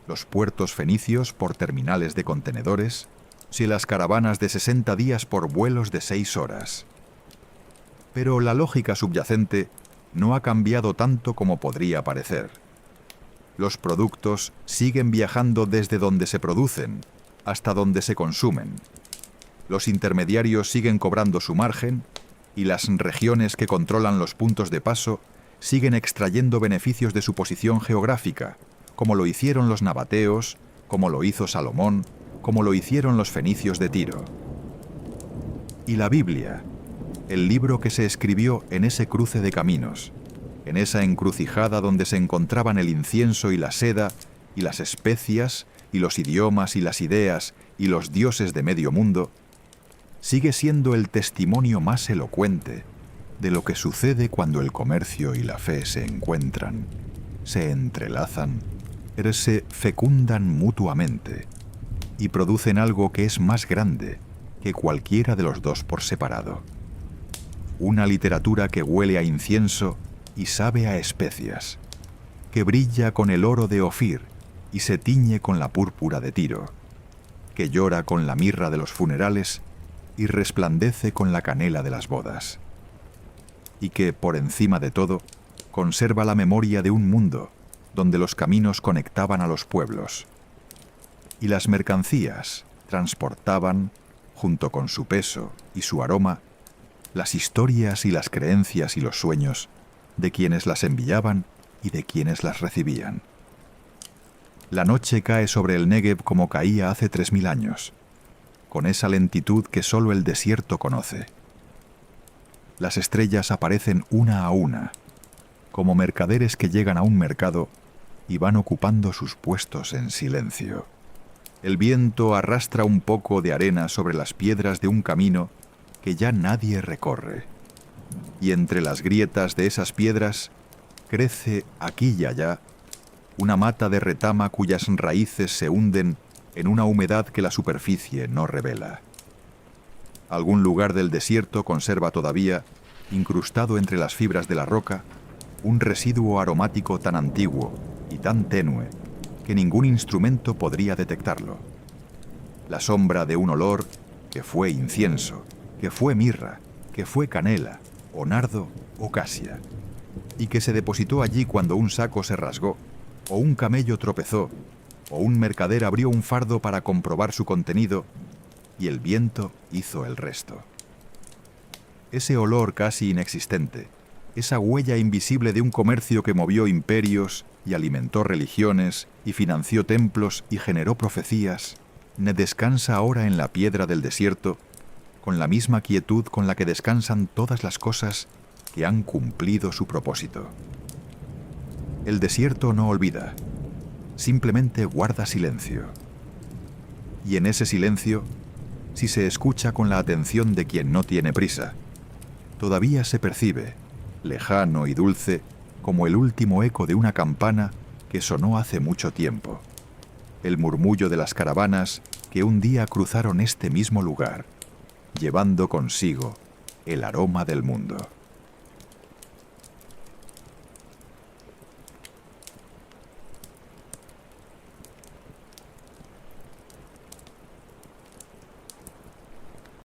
los puertos fenicios por terminales de contenedores, y las caravanas de 60 días por vuelos de 6 horas. Pero la lógica subyacente no ha cambiado tanto como podría parecer. Los productos siguen viajando desde donde se producen hasta donde se consumen. Los intermediarios siguen cobrando su margen y las regiones que controlan los puntos de paso siguen extrayendo beneficios de su posición geográfica, como lo hicieron los nabateos, como lo hizo Salomón, como lo hicieron los fenicios de Tiro. Y la Biblia, el libro que se escribió en ese cruce de caminos, en esa encrucijada donde se encontraban el incienso y la seda, y las especias, y los idiomas y las ideas, y los dioses de medio mundo, sigue siendo el testimonio más elocuente de lo que sucede cuando el comercio y la fe se encuentran, se entrelazan, se fecundan mutuamente, y producen algo que es más grande que cualquiera de los dos por separado. Una literatura que huele a incienso y sabe a especias, que brilla con el oro de Ofir y se tiñe con la púrpura de Tiro, que llora con la mirra de los funerales y resplandece con la canela de las bodas, y que, por encima de todo, conserva la memoria de un mundo donde los caminos conectaban a los pueblos, y las mercancías transportaban, junto con su peso y su aroma, las historias y las creencias y los sueños de quienes las enviaban y de quienes las recibían. La noche cae sobre el Negev como caía hace 3000 años, con esa lentitud que solo el desierto conoce. Las estrellas aparecen una a una, como mercaderes que llegan a un mercado y van ocupando sus puestos en silencio. El viento arrastra un poco de arena sobre las piedras de un camino que ya nadie recorre, y entre las grietas de esas piedras crece aquí y allá una mata de retama cuyas raíces se hunden en una humedad que la superficie no revela. Algún lugar del desierto conserva todavía, incrustado entre las fibras de la roca, un residuo aromático tan antiguo y tan tenue que ningún instrumento podría detectarlo. La sombra de un olor que fue incienso, que fue mirra, que fue canela, o nardo, o casia, y que se depositó allí cuando un saco se rasgó, o un camello tropezó, o un mercader abrió un fardo para comprobar su contenido, y el viento hizo el resto. Ese olor casi inexistente, esa huella invisible de un comercio que movió imperios y alimentó religiones y financió templos y generó profecías, descansa ahora en la piedra del desierto con la misma quietud con la que descansan todas las cosas que han cumplido su propósito. El desierto no olvida, simplemente guarda silencio. Y en ese silencio, si se escucha con la atención de quien no tiene prisa, todavía se percibe, lejano y dulce, como el último eco de una campana que sonó hace mucho tiempo, el murmullo de las caravanas que un día cruzaron este mismo lugar, llevando consigo el aroma del mundo.